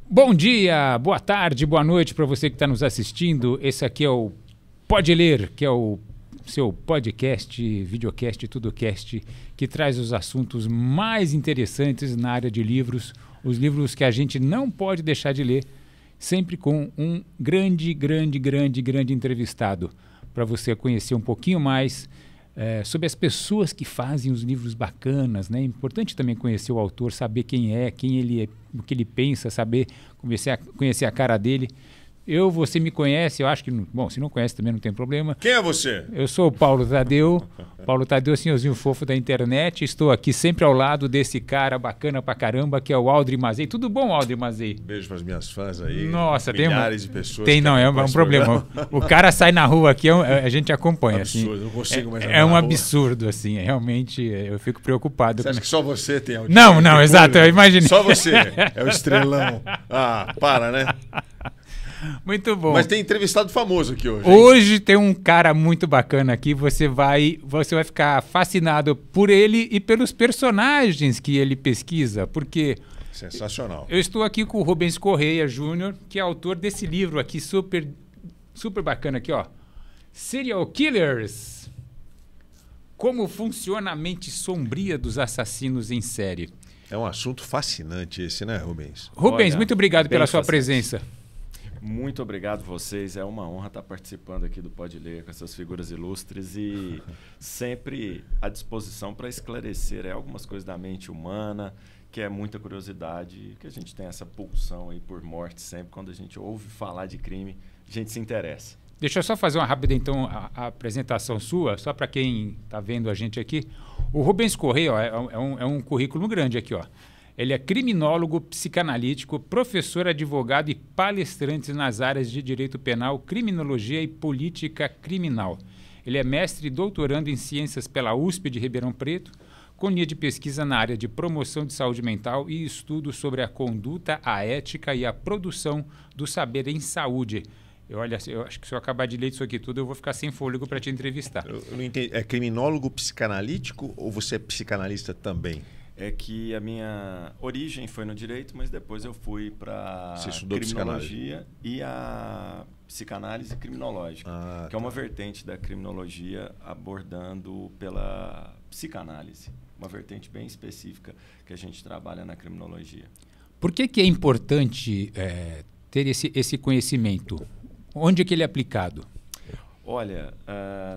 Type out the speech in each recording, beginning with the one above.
Bom dia, boa tarde, boa noite para você que está nos assistindo. Esse aqui é o Pode Ler, que é o seu podcast, videocast, tudocast, que traz os assuntos mais interessantes na área de livros, os livros que a gente não pode deixar de ler, sempre com um grande entrevistado, para você conhecer um pouquinho mais sobre as pessoas que fazem os livros bacanas, né? É importante também conhecer o autor, saber quem é, quem ele é, o que ele pensa, saber, conhecer a cara dele. Você me conhece, eu acho que... Bom, se não conhece também não tem problema. Quem é você? Eu sou o Paulo Tadeu. Paulo Tadeu, senhorzinho fofo da internet. Estou aqui sempre ao lado desse cara bacana pra caramba, que é o Aldri Mazei. Tudo bom, Aldri Mazei? Beijo para as minhas fãs aí. Nossa, milhares de pessoas. É um problema. O cara sai na rua aqui, a gente acompanha. Absurdo, assim, não consigo mais andar É um na absurdo, assim. Realmente, eu fico preocupado. Você acha que só você tem audiência? Não, exato, eu imaginei. Só você é o estrelão. Ah, para, né? Muito bom. Mas tem entrevistado famoso aqui hoje. Hoje tem um cara muito bacana aqui. Você vai ficar fascinado por ele e pelos personagens que ele pesquisa, porque... Sensacional. Eu estou aqui com o Rubens Correia Júnior, que é autor desse livro aqui, super bacana aqui, ó. Serial Killers. Como funciona a mente sombria dos assassinos em série. É um assunto fascinante esse, né, Rubens? Rubens, Olha, muito obrigado pela sua fascinante. presença. Muito obrigado vocês, é uma honra estar participando aqui do Pode Ler com essas figuras ilustres e sempre à disposição para esclarecer algumas coisas da mente humana, que é muita curiosidade, que a gente tem essa pulsão aí por morte sempre, quando a gente ouve falar de crime, a gente se interessa. Deixa eu só fazer uma rápida, então, a apresentação sua, só para quem está vendo a gente aqui. O Rubens Correia, ó, é um currículo grande aqui, ó. Ele é criminólogo, psicanalítico, professor, advogado e palestrante nas áreas de direito penal, criminologia e política criminal. Ele é mestre e doutorando em ciências pela USP de Ribeirão Preto, com linha de pesquisa na área de promoção de saúde mental e estudo sobre a conduta, a ética e a produção do saber em saúde. Eu acho que se eu acabar de ler isso aqui tudo, eu vou ficar sem fôlego para te entrevistar. Eu não entendi. É criminólogo psicanalítico ou você é psicanalista também? É que a minha origem foi no direito, mas depois eu fui para criminologia e a psicanálise criminológica, que é uma vertente da criminologia abordando pela psicanálise, uma vertente bem específica que a gente trabalha na criminologia. Por que é importante ter esse conhecimento? Onde é que ele é aplicado? Olha,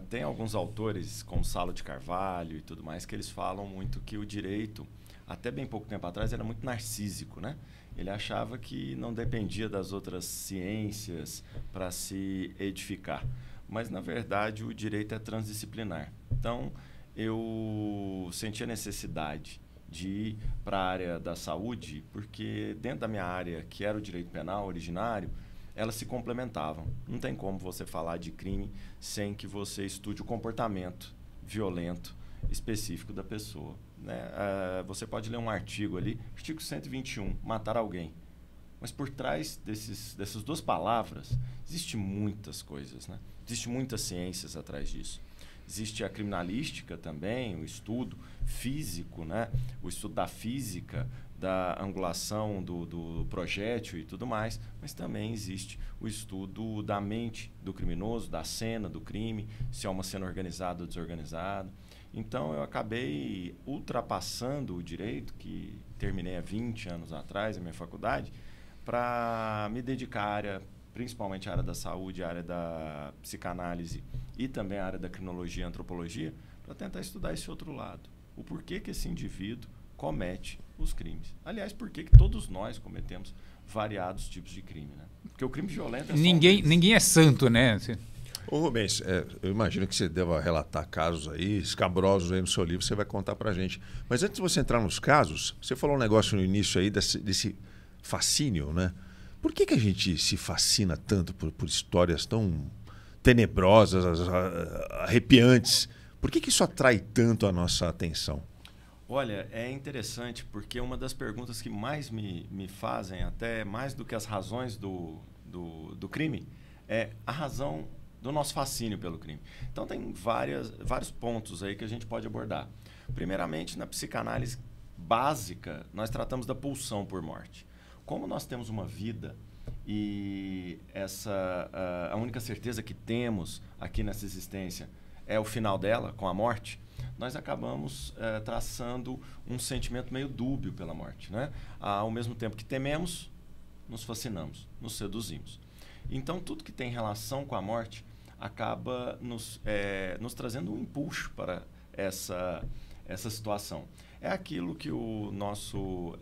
tem alguns autores, como Salo de Carvalho e tudo mais, que eles falam muito que o direito, até bem pouco tempo atrás, era muito narcísico, né? Ele achava que não dependia das outras ciências para se edificar. Mas, na verdade, o direito é transdisciplinar. Então, eu senti a necessidade de ir para a área da saúde, porque dentro da minha área, que era o direito penal originário, elas se complementavam. Não tem como você falar de crime sem que você estude o comportamento violento específico da pessoa, né? Você pode ler um artigo ali, artigo 121, matar alguém. Mas por trás dessas duas palavras, existem muitas coisas, né? Existem muitas ciências atrás disso. Existe a criminalística também, o estudo físico, né? O estudo da física, da angulação do projétil e tudo mais, mas também existe o estudo da mente do criminoso, da cena do crime, se é uma cena organizada ou desorganizada. Então, eu acabei ultrapassando o direito, que terminei há 20 anos atrás, a minha faculdade, para me dedicar à área, principalmente à área da saúde, à área da psicanálise e também à área da criminologia e antropologia, para tentar estudar esse outro lado. O porquê que esse indivíduo comete os crimes. Aliás, por que todos nós cometemos variados tipos de crime, né? Porque o crime violento é só ninguém é santo, né? Ô Rubens, eu imagino que você deva relatar casos aí, escabrosos aí no seu livro, você vai contar pra gente. Mas antes de você entrar nos casos, você falou um negócio no início aí desse fascínio, né? Por que a gente se fascina tanto por histórias tão tenebrosas, arrepiantes? Por que isso atrai tanto a nossa atenção? Olha, é interessante porque uma das perguntas que mais me fazem, até mais do que as razões do crime, é a razão do nosso fascínio pelo crime. Então, tem vários pontos aí que a gente pode abordar. Primeiramente, na psicanálise básica, nós tratamos da pulsão por morte. como nós temos uma vida e a única certeza que temos aqui nessa existência é o final dela, com a morte, nós acabamos traçando um sentimento meio dúbio pela morte, né? Ao mesmo tempo que tememos, nos fascinamos, nos seduzimos. Então, tudo que tem relação com a morte acaba nos trazendo um impulso para essa situação. É aquilo que o nosso...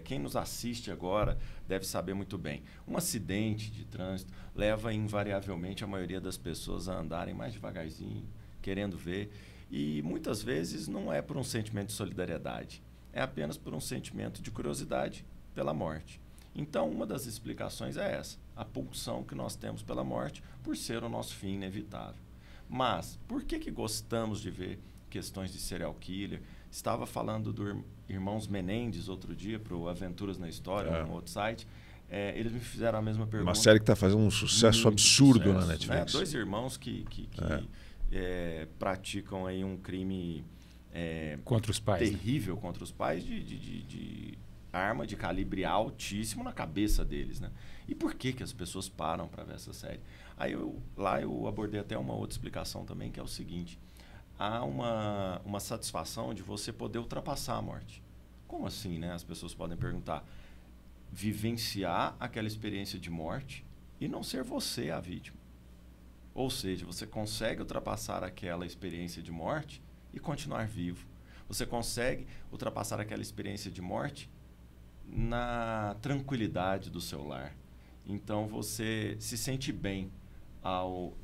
quem nos assiste agora deve saber muito bem. Um acidente de trânsito leva invariavelmente a maioria das pessoas a andarem mais devagarzinho, querendo ver. E muitas vezes não é por um sentimento de solidariedade, é apenas por um sentimento de curiosidade pela morte. Então, uma das explicações é essa, a pulsão que nós temos pela morte por ser o nosso fim inevitável. Mas, por que gostamos de ver questões de serial killer? Estava falando do Irmãos Menendez outro dia para o Aventuras na História, um outro site. Eles me fizeram a mesma pergunta. Uma série que está fazendo um sucesso absurdo na Netflix. Dois irmãos que praticam aí um crime contra os pais, terrível, né? Contra os pais, de arma de calibre altíssimo na cabeça deles, né? E por que as pessoas param para ver essa série? Aí eu abordei até uma outra explicação também, que é o seguinte: há uma satisfação de você poder ultrapassar a morte. Como assim, né? As pessoas podem perguntar. Vivenciar aquela experiência de morte e não ser você a vítima. Ou seja, você consegue ultrapassar aquela experiência de morte e continuar vivo. Você consegue ultrapassar aquela experiência de morte na tranquilidade do seu lar. Então, você se sente bem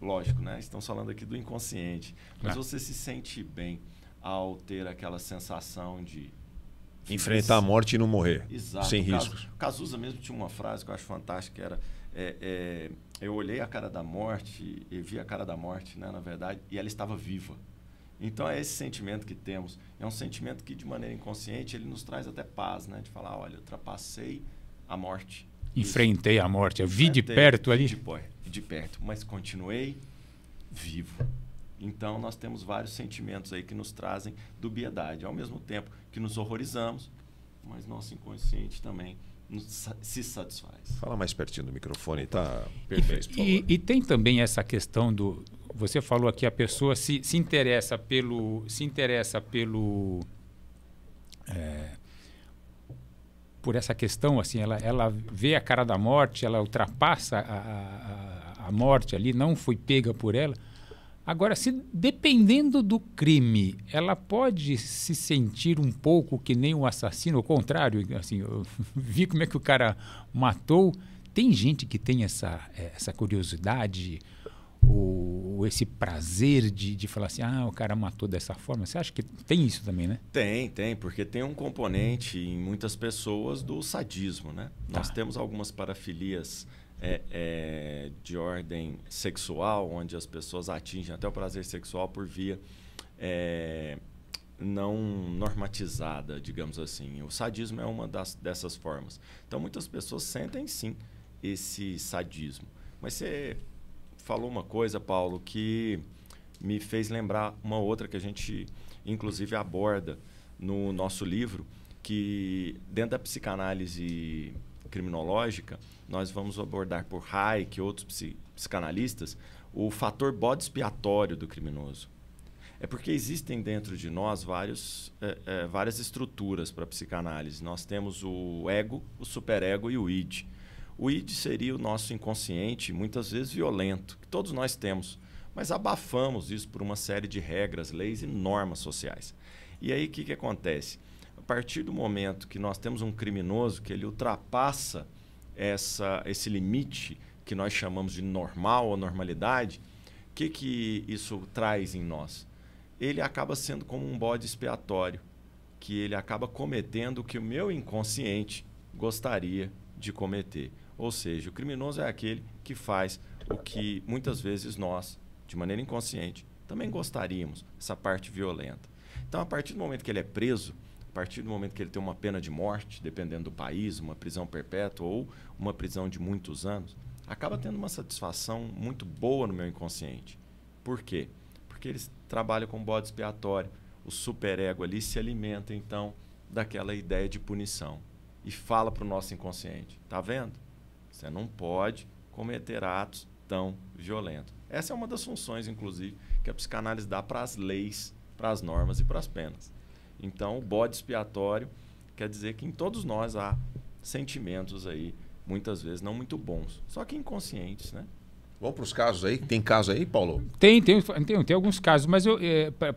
lógico, né? Estamos falando aqui do inconsciente. Mas você se sente bem ao ter aquela sensação de... enfrentar a morte e não morrer. Exato. Sem riscos. O Cazuza mesmo tinha uma frase que eu acho fantástica, que era... eu olhei a cara da morte e vi a cara da morte, né, na verdade, e ela estava viva. Então, é esse sentimento que temos. É um sentimento que, de maneira inconsciente, ele nos traz até paz, né? De falar, olha, ultrapassei a morte. Enfrentei a morte. Eu vi de perto ali. De perto, mas continuei vivo. Então, nós temos vários sentimentos aí que nos trazem dubiedade. Ao mesmo tempo que nos horrorizamos, mas nosso inconsciente também se satisfaz. Fala mais pertinho do microfone, tá? Perfeito. E tem também essa questão do... Você falou aqui, a pessoa se interessa por essa questão, assim, ela vê a cara da morte, ela ultrapassa a morte ali, não foi pega por ela. Agora, dependendo do crime, ela pode se sentir um pouco que nem um assassino, ao contrário, assim, eu vi como é que o cara matou. Tem gente que tem essa curiosidade, ou esse prazer de falar assim, o cara matou dessa forma. Você acha que tem isso também, né? Tem, porque tem um componente em muitas pessoas do sadismo, né? Tá. Nós temos algumas parafilias de ordem sexual, onde as pessoas atingem até o prazer sexual por via não normatizada, digamos assim. O sadismo é uma dessas formas. Então, muitas pessoas sentem, sim, esse sadismo. Mas você falou uma coisa, Paulo, que me fez lembrar uma outra que a gente, inclusive, aborda no nosso livro, que dentro da psicanálise criminológica, nós vamos abordar por Hayek e outros psicanalistas o fator bode expiatório do criminoso. É porque existem dentro de nós várias estruturas para a psicanálise. Nós temos o ego, o superego e o id. O id seria o nosso inconsciente, muitas vezes violento, que todos nós temos, mas abafamos isso por uma série de regras, leis e normas sociais. E aí o que acontece? A partir do momento que nós temos um criminoso que ele ultrapassa esse limite que nós chamamos de normal ou normalidade, o que isso traz em nós? Ele acaba sendo como um bode expiatório, que ele acaba cometendo o que o meu inconsciente gostaria de cometer. Ou seja, o criminoso é aquele que faz o que muitas vezes nós, de maneira inconsciente, também gostaríamos, essa parte violenta. Então, a partir do momento que ele é preso, a partir do momento que ele tem uma pena de morte, dependendo do país, uma prisão perpétua ou uma prisão de muitos anos, acaba tendo uma satisfação muito boa no meu inconsciente. Por quê? Porque eles trabalham com bode expiatório. O superego ali se alimenta, então, daquela ideia de punição. e fala para o nosso inconsciente: tá vendo? Você não pode cometer atos tão violentos. Essa é uma das funções, inclusive, que a psicanálise dá para as leis, para as normas e para as penas. Então, o bode expiatório quer dizer que em todos nós há sentimentos aí, muitas vezes não muito bons, só que inconscientes, né? Vamos para os casos aí? Tem caso aí, Paulo? Tem alguns casos, mas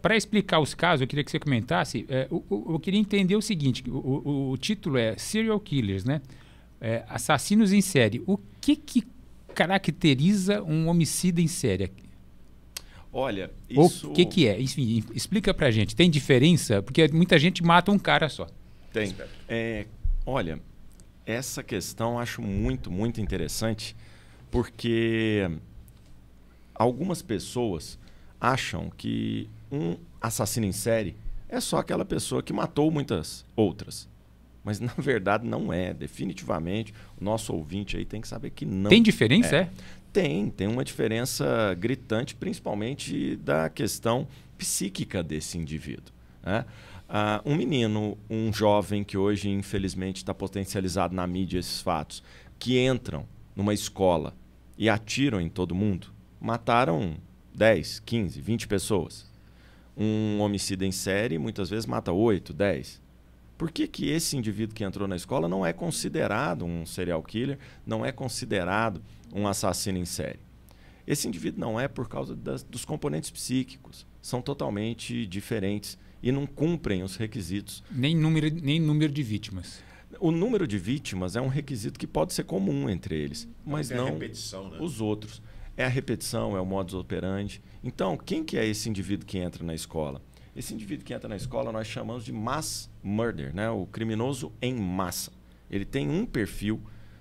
para explicar os casos, eu queria que você comentasse. Eu queria entender o seguinte: o título é Serial Killers, né? Assassinos em série. O que caracteriza um homicida em série? Olha, isso... O que é? Enfim, explica pra gente. Tem diferença? Porque muita gente mata um cara só. Tem. Olha, essa questão eu acho muito, muito interessante, porque algumas pessoas acham que um assassino em série é só aquela pessoa que matou muitas outras. Mas, na verdade, não é. Definitivamente, o nosso ouvinte aí tem que saber que não. Tem diferença, Tem uma diferença gritante, principalmente da questão psíquica desse indivíduo, né? Um menino, um jovem que hoje, infelizmente, está potencializado na mídia esses fatos, que entram numa escola e atiram em todo mundo, mataram 10, 15, 20 pessoas. Um homicida em série, muitas vezes, mata 8, 10. Por que esse indivíduo que entrou na escola não é considerado um serial killer, não é considerado um assassino em série? Esse indivíduo não é por causa dos componentes psíquicos. São totalmente diferentes e não cumprem os requisitos. Nem número de vítimas. O número de vítimas é um requisito que pode ser comum entre eles, mas não a repetição, né? Os outros. É a repetição, é o modus operandi. Então, quem que é esse indivíduo que entra na escola? Esse indivíduo que entra na escola nós chamamos de mass murder, né? O criminoso em massa. Ele tem um perfil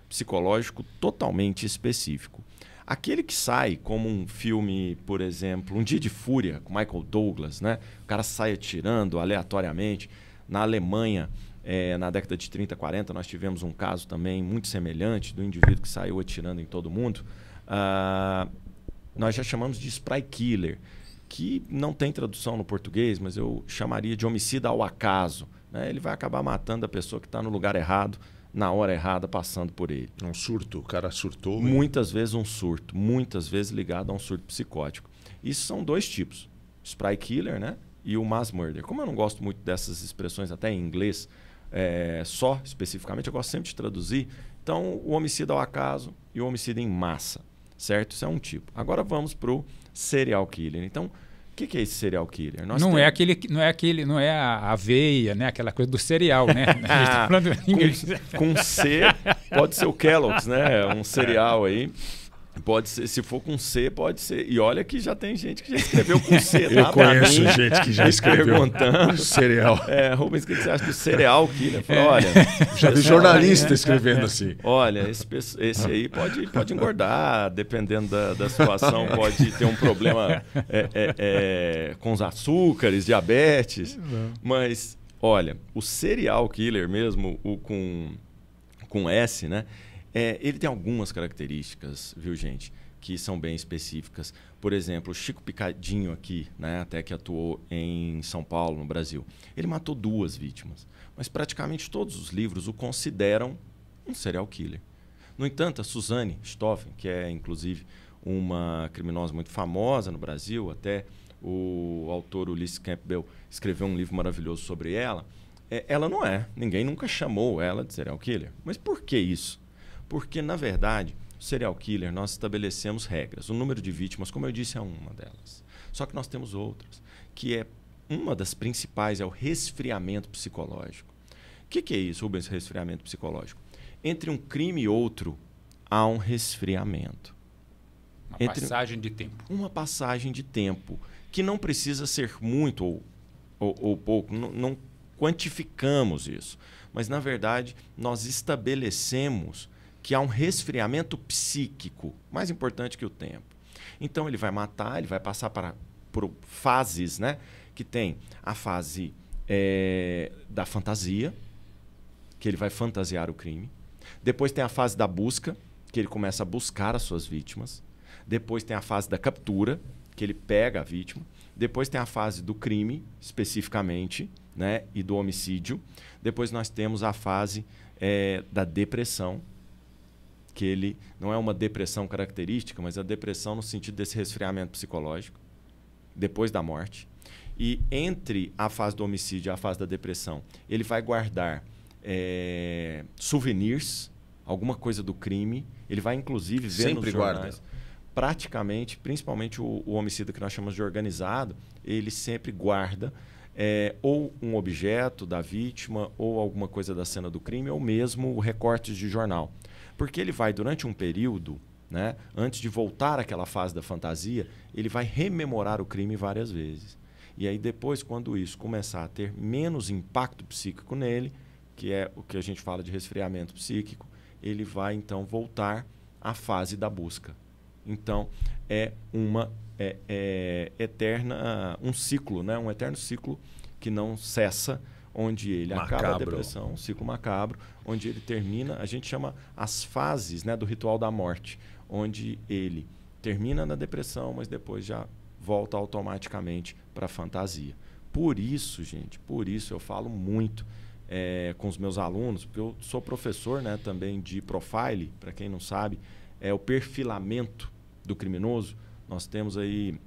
psicológico totalmente específico. Aquele que sai como um filme, por exemplo, Um Dia de Fúria, com Michael Douglas, né? O cara sai atirando aleatoriamente. Na Alemanha, na década de 30, 40, nós tivemos um caso também muito semelhante do indivíduo que saiu atirando em todo mundo. Nós já chamamos de spray killer, que não tem tradução no português, mas eu chamaria de homicida ao acaso, né? Ele vai acabar matando a pessoa que está no lugar errado, na hora errada, passando por ele. Um surto, o cara surtou. Muitas vezes um surto, muitas vezes ligado a um surto psicótico. Isso são dois tipos, spray killer, né? E o mass murder. Como eu não gosto muito dessas expressões, até em inglês, só especificamente, eu gosto sempre de traduzir. Então, o homicida ao acaso e o homicida em massa, certo? Isso é um tipo. Agora vamos para o serial killer. Então, o que é esse serial killer? Não é a aveia, né? Aquela coisa do cereal, né? A gente tá falando em inglês. Com C, pode ser o Kellogg's, né? Um cereal aí. Pode ser, se for com C, pode ser. E olha que já tem gente que já escreveu com C. Eu conheço gente que já escreveu perguntando. Cereal. Rubens, o que você acha do cereal killer? Falei, olha, já vi jornalista escrevendo assim. Olha, esse aí pode engordar, dependendo da situação, pode ter um problema com os açúcares, diabetes. Mas, olha, o serial killer mesmo, o com S, né? Ele tem algumas características, viu, gente, que são bem específicas. Por exemplo, o Chico Picadinho aqui, né, até que atuou em São Paulo, no Brasil, ele matou 2 vítimas. Mas praticamente todos os livros o consideram um serial killer. No entanto, a Suzanne Stoffen, que é inclusive uma criminosa muito famosa no Brasil, até o autor Ulysses Campbell escreveu um livro maravilhoso sobre ela, ela não é. Ninguém nunca chamou ela de serial killer. Mas por que isso? Porque, na verdade, o serial killer, nós estabelecemos regras. O número de vítimas, como eu disse, é uma delas. Só que nós temos outras, que uma das principais é o resfriamento psicológico. O que é isso, Rubens, resfriamento psicológico? Entre um crime e outro, há um resfriamento. Passagem de tempo. Uma passagem de tempo, que não precisa ser muito ou pouco, não quantificamos isso. Mas, na verdade, nós estabelecemos que há um resfriamento psíquico, mais importante que o tempo. Então, ele vai matar, ele vai passar por fases, né? Que tem a fase da fantasia, que ele vai fantasiar o crime. Depois tem a fase da busca, que ele começa a buscar as suas vítimas. Depois tem a fase da captura, que ele pega a vítima. Depois tem a fase do crime, especificamente, né? E do homicídio. Depois nós temos a fase da depressão, que ele não é uma depressão característica, mas a depressão no sentido desse resfriamento psicológico, depois da morte. E entre a fase do homicídio e a fase da depressão, ele vai guardar souvenirs, alguma coisa do crime. Ele vai, inclusive, ver nos jornais. Praticamente, principalmente o homicida que nós chamamos de organizado, ele sempre guarda ou um objeto da vítima, ou alguma coisa da cena do crime, ou mesmo recortes de jornal. Porque ele vai, durante um período, né, antes de voltar àquela fase da fantasia, ele vai rememorar o crime várias vezes. E aí depois, quando isso começar a ter menos impacto psíquico nele, que é o que a gente fala de resfriamento psíquico, ele vai então voltar à fase da busca. Então, é uma eterna, um ciclo, né? Um eterno ciclo que não cessa, onde ele acaba a depressão, um ciclo macabro, onde ele termina, a gente chama as fases, né, do ritual da morte, onde ele termina na depressão, mas depois já volta automaticamente para a fantasia. Por isso, gente, por isso eu falo muito com os meus alunos, porque eu sou professor, né, também de profile, para quem não sabe, é o perfilamento do criminoso. Nós temos aí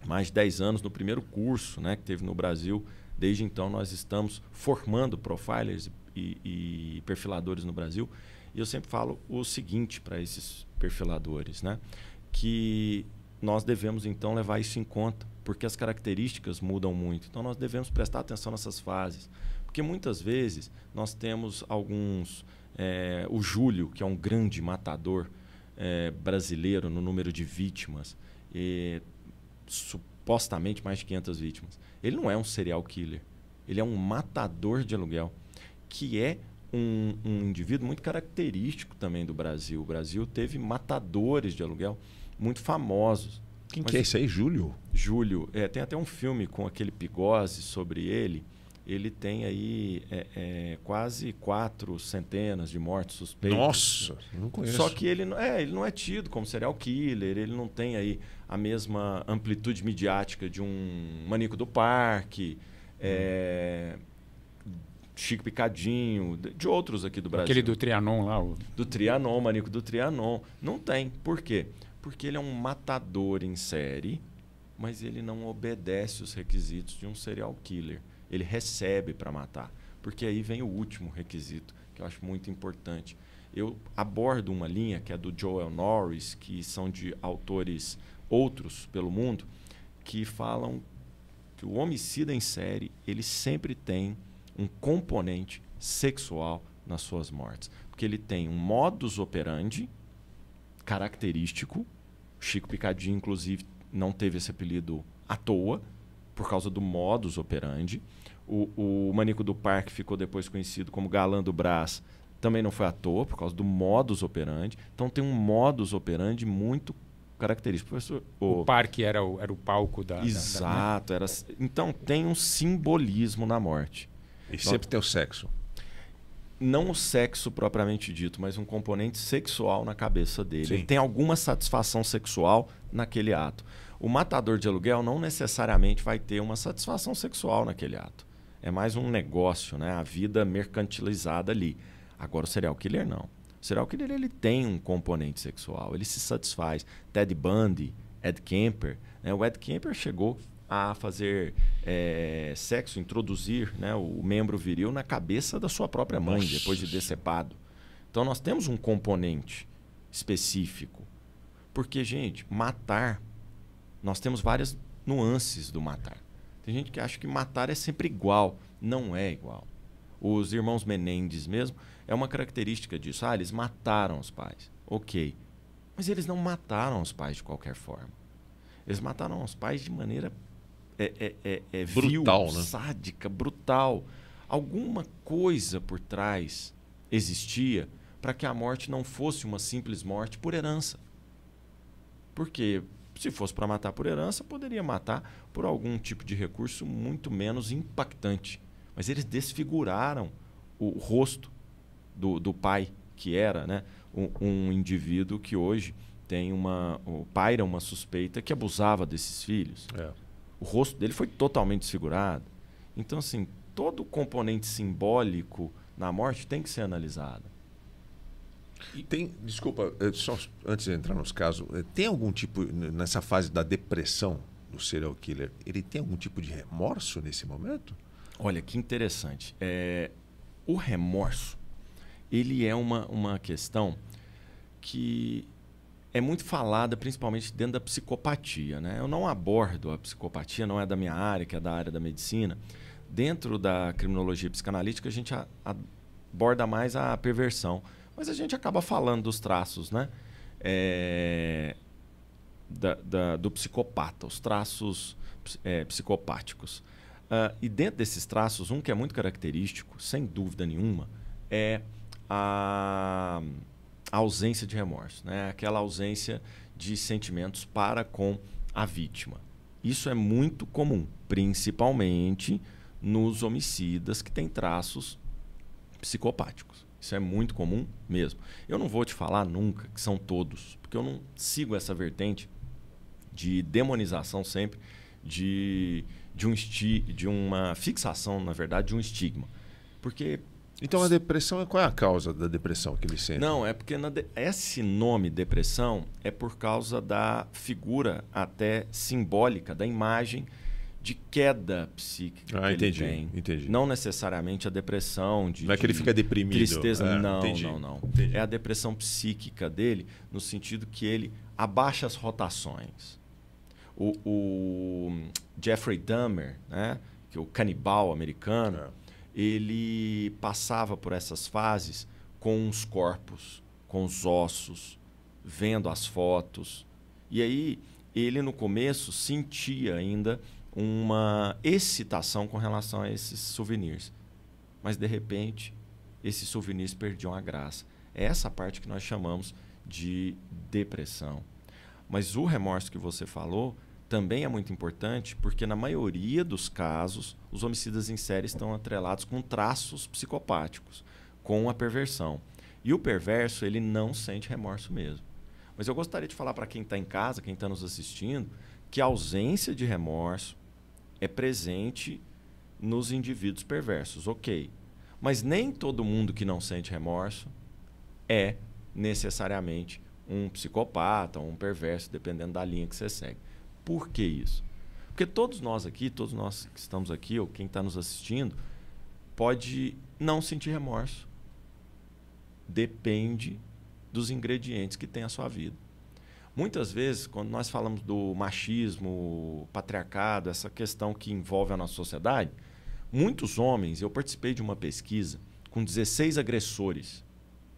mais de 10 anos no primeiro curso, né, que teve no Brasil. Desde então nós estamos formando profilers e perfiladores no Brasil. E eu sempre falo o seguinte para esses perfiladores, né, que nós devemos então levar isso em conta, porque as características mudam muito. Então nós devemos prestar atenção nessas fases. Porque muitas vezes nós temos alguns... o Júlio, que é um grande matador brasileiro no número de vítimas, supostamente mais de 500 vítimas. Ele não é um serial killer. Ele é um matador de aluguel, que é um indivíduo muito característico também do Brasil. O Brasil teve matadores de aluguel muito famosos. Quem que é esse aí? Júlio? Júlio. Tem até um filme com aquele Pigose sobre ele. Ele tem aí quase 400 de mortes suspeitas. Nossa, não conheço. Só que ele não é tido como serial killer, ele não tem aí a mesma amplitude midiática de um Maníaco do Parque, Chico Picadinho, de outros aqui do Brasil. Aquele do Trianon lá. Do Trianon, Maníaco do Trianon. Não tem. Por quê? Porque ele é um matador em série, mas ele não obedece os requisitos de um serial killer. Ele recebe para matar. Porque aí vem o último requisito, que eu acho muito importante. Eu abordo uma linha que é do Joel Norris, que são de autores outros pelo mundo, que falam que o homicida em série ele sempre tem um componente sexual nas suas mortes. Porque ele tem um modus operandi característico. Chico Picadinho, inclusive, não teve esse apelido à toa, por causa do modus operandi. O Maníaco do Parque ficou depois conhecido como Galã do Brás, também não foi à toa, por causa do modus operandi. Então tem um modus operandi muito característico. Professor, o parque era o palco da... Exato. Então tem um simbolismo na morte. E sempre tem o sexo. Não o sexo propriamente dito, mas um componente sexual na cabeça dele. Sim. Ele tem alguma satisfação sexual naquele ato. O matador de aluguel não necessariamente vai ter uma satisfação sexual naquele ato. É mais um negócio, né? A vida mercantilizada ali. Agora o serial killer não. O serial killer ele tem um componente sexual, ele se satisfaz. Ted Bundy, Ed Kemper. Né? O Ed Kemper chegou a fazer sexo, introduzir, né, o membro viril na cabeça da sua própria mãe, depois de decepado. Então nós temos um componente específico. Porque, gente, matar, nós temos várias nuances do matar. Tem gente que acha que matar é sempre igual. Não é igual. Os irmãos Menendez mesmo, é uma característica disso. Eles mataram os pais. Ok. Mas eles não mataram os pais de qualquer forma. Eles mataram os pais de maneira brutal, vil, né? sádica, brutal. Alguma coisa por trás existia para que a morte não fosse uma simples morte por herança. Porque se fosse para matar por herança, poderia matar por algum tipo de recurso muito menos impactante. Mas eles desfiguraram o rosto do pai, que era, né, um indivíduo que hoje tem paira uma suspeita que abusava desses filhos. O rosto dele foi totalmente desfigurado. Então, assim, todo o componente simbólico na morte tem que ser analisada. Desculpa, só antes de entrar nos casos, tem algum tipo, nessa fase da depressão do serial killer, ele tem algum tipo de remorso nesse momento? Olha, que interessante. O remorso, ele é uma questão que é muito falada, principalmente dentro da psicopatia, né? Eu não abordo a psicopatia, não é da minha área, que é da área da medicina. Dentro da criminologia psicanalítica, a gente aborda mais a perversão. Mas a gente acaba falando dos traços, né? Do psicopata, os traços psicopáticos. E dentro desses traços, um que é muito característico, sem dúvida nenhuma, é a ausência de remorso, né? Aquela ausência de sentimentos para com a vítima. Isso é muito comum, principalmente nos homicidas que têm traços psicopáticos. Isso é muito comum mesmo. Eu não vou te falar nunca que são todos, porque eu não sigo essa vertente de demonização sempre de uma fixação, na verdade, de um estigma. Porque... Então a depressão, qual é a causa da depressão que ele sente? Não, é porque esse nome depressão é por causa da figura até simbólica, da imagem de queda psíquica que ele tem. Entendi. Não necessariamente a depressão. Não é que ele fica deprimido. Tristeza. Não. Entendi. É a depressão psíquica dele, no sentido que ele abaixa as rotações. O Jeffrey Dahmer, né, que é o canibal americano, ele passava por essas fases com os corpos, com os ossos, vendo as fotos. E aí, ele no começo sentia ainda uma excitação com relação a esses souvenirs. Mas, de repente, esses souvenirs perdiam a graça. É essa parte que nós chamamos de depressão. Mas o remorso que você falou também é muito importante, porque na maioria dos casos, os homicidas em série estão atrelados com traços psicopáticos, com a perversão. E o perverso, ele não sente remorso mesmo. Mas eu gostaria de falar para quem está em casa, quem está nos assistindo, que a ausência de remorso é presente nos indivíduos perversos, ok. Mas nem todo mundo que não sente remorso é necessariamente um psicopata, um perverso, dependendo da linha que você segue. Por que isso? Porque todos nós aqui, todos nós que estamos aqui, ou quem está nos assistindo, pode não sentir remorso. Depende dos ingredientes que tem a sua vida. Muitas vezes, quando nós falamos do machismo, patriarcado, essa questão que envolve a nossa sociedade, muitos homens, eu participei de uma pesquisa com 16 agressores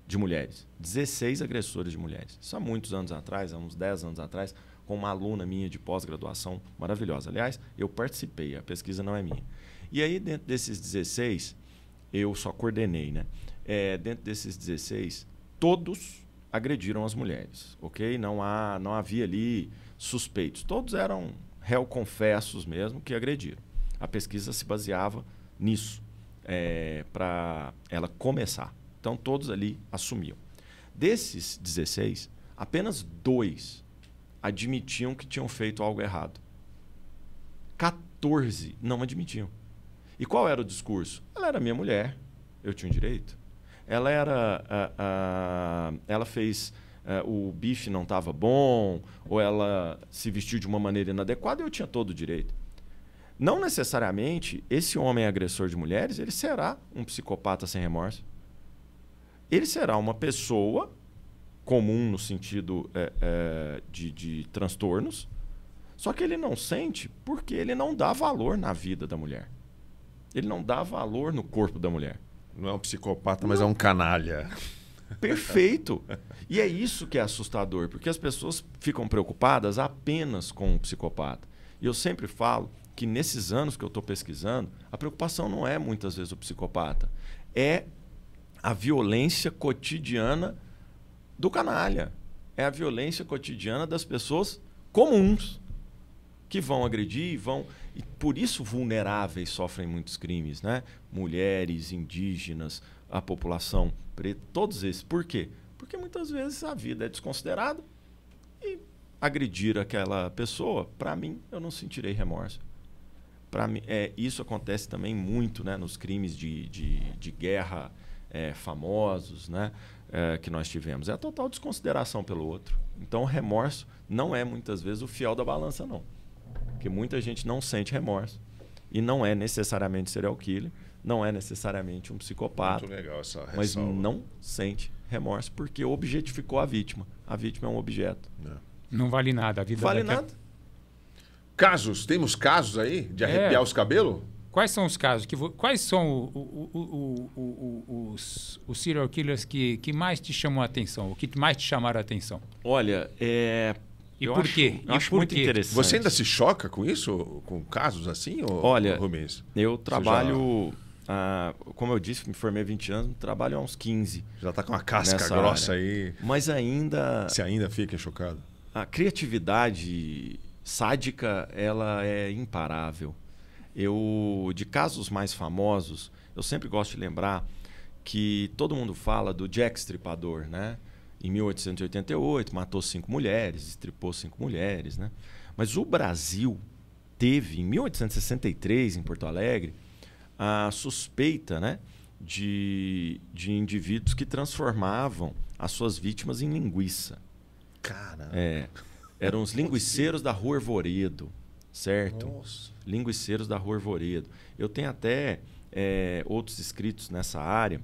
de mulheres. 16 agressores de mulheres. Isso há muitos anos atrás, há uns 10 anos atrás, com uma aluna minha de pós-graduação maravilhosa. Aliás, eu participei, a pesquisa não é minha. E aí, dentro desses 16, eu só coordenei, né? Dentro desses 16, todos agrediram as mulheres, ok? Não havia ali suspeitos. Todos eram réu confessos mesmo que agrediram. A pesquisa se baseava nisso, para ela começar. Então, todos ali assumiam. Desses 16, apenas 2 admitiam que tinham feito algo errado. 14 não admitiam. E qual era o discurso? Ela era minha mulher, eu tinha um direito. Ela fez... o bife não estava bom, ou ela se vestiu de uma maneira inadequada, eu tinha todo o direito. Não necessariamente esse homem agressor de mulheres, ele será um psicopata sem remorso. Ele será uma pessoa comum no sentido de transtornos, só que ele não sente porque ele não dá valor na vida da mulher. Ele não dá valor no corpo da mulher. Não é um psicopata, mas é um canalha. Perfeito. E é isso que é assustador, porque as pessoas ficam preocupadas apenas com o psicopata. E eu sempre falo que nesses anos que eu estou pesquisando, a preocupação não é muitas vezes o psicopata, é a violência cotidiana do canalha. É a violência cotidiana das pessoas comuns que vão agredir, e por isso vulneráveis sofrem muitos crimes, né? Mulheres, indígenas, a população preta, todos esses. Por quê? Porque muitas vezes a vida é desconsiderada e agredir aquela pessoa, para mim, eu não sentirei remorso. Para mim, isso acontece também muito, né, nos crimes de guerra famosos, né, que nós tivemos. É a total desconsideração pelo outro. Então, o remorso não é, muitas vezes, o fiel da balança, não. Porque muita gente não sente remorso. E não é necessariamente serial killer, não é necessariamente um psicopata. Muito legal essa ressalva. Mas não sente remorso porque objetificou a vítima. A vítima é um objeto. Não vale nada. A vida Vale nada. Casos, temos casos aí de arrepiar os cabelos? Quais são os casos? Quais são os serial killers que mais te chamam a atenção? O que mais te chamaram a atenção? Olha, E por quê? Eu acho muito interessante. Você ainda se choca com isso? Com casos assim? Olha, Rubens? eu trabalho... como eu disse, me formei há 20 anos, trabalho há uns 15. Já está com uma casca nessa grossa área. aí. Mas ainda... Você ainda fica chocado? A criatividade sádica, ela é imparável. De casos mais famosos, eu sempre gosto de lembrar que todo mundo fala do Jack Stripador, né? Em 1888, matou 5 mulheres, estripou 5 mulheres, né? Mas o Brasil teve, em 1863, em Porto Alegre, a suspeita, né, de indivíduos que transformavam as suas vítimas em linguiça. Caramba. Eram os linguiceiros da Rua Arvoredo, certo? Nossa. Linguiceiros da Rua Arvoredo. Eu tenho até outros escritos nessa área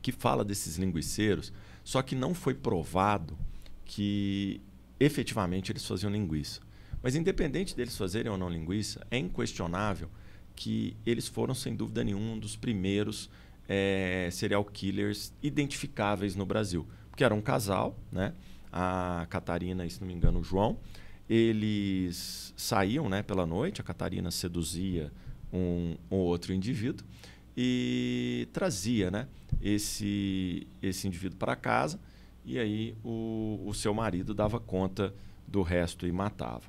que fala desses linguiceiros, só que não foi provado que efetivamente eles faziam linguiça. Mas independente deles fazerem ou não linguiça, é inquestionável que eles foram, sem dúvida nenhuma, um dos primeiros serial killers identificáveis no Brasil. Porque era um casal, né? A Catarina e, se não me engano, o João. Eles saíam, né, pela noite, a Catarina seduzia um ou outro indivíduo e trazia, né, esse indivíduo para casa, e aí o seu marido dava conta do resto e matava.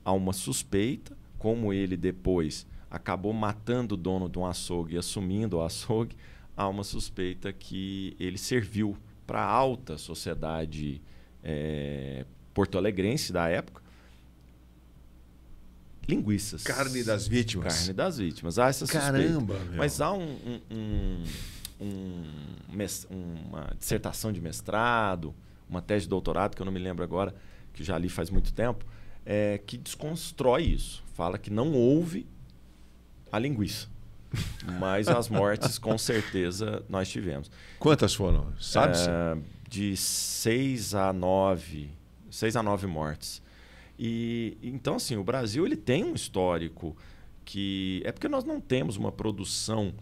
Há uma suspeita, como ele depois acabou matando o dono de um açougue e assumindo o açougue, há uma suspeita que ele serviu para a alta sociedade porto-alegrense da época linguiças. Carne das vítimas. Carne das vítimas. Há essa suspeita. Caramba, meu. Mas há uma dissertação de mestrado, uma tese de doutorado, que eu não me lembro agora, que já li faz muito tempo, que desconstrói isso. Fala que não houve a linguiça. Mas as mortes, com certeza, nós tivemos. Quantas foram? Sabe-se? De 6 a 9 mortes. E então, assim, o Brasil ele tem um histórico que... É porque nós não temos uma produção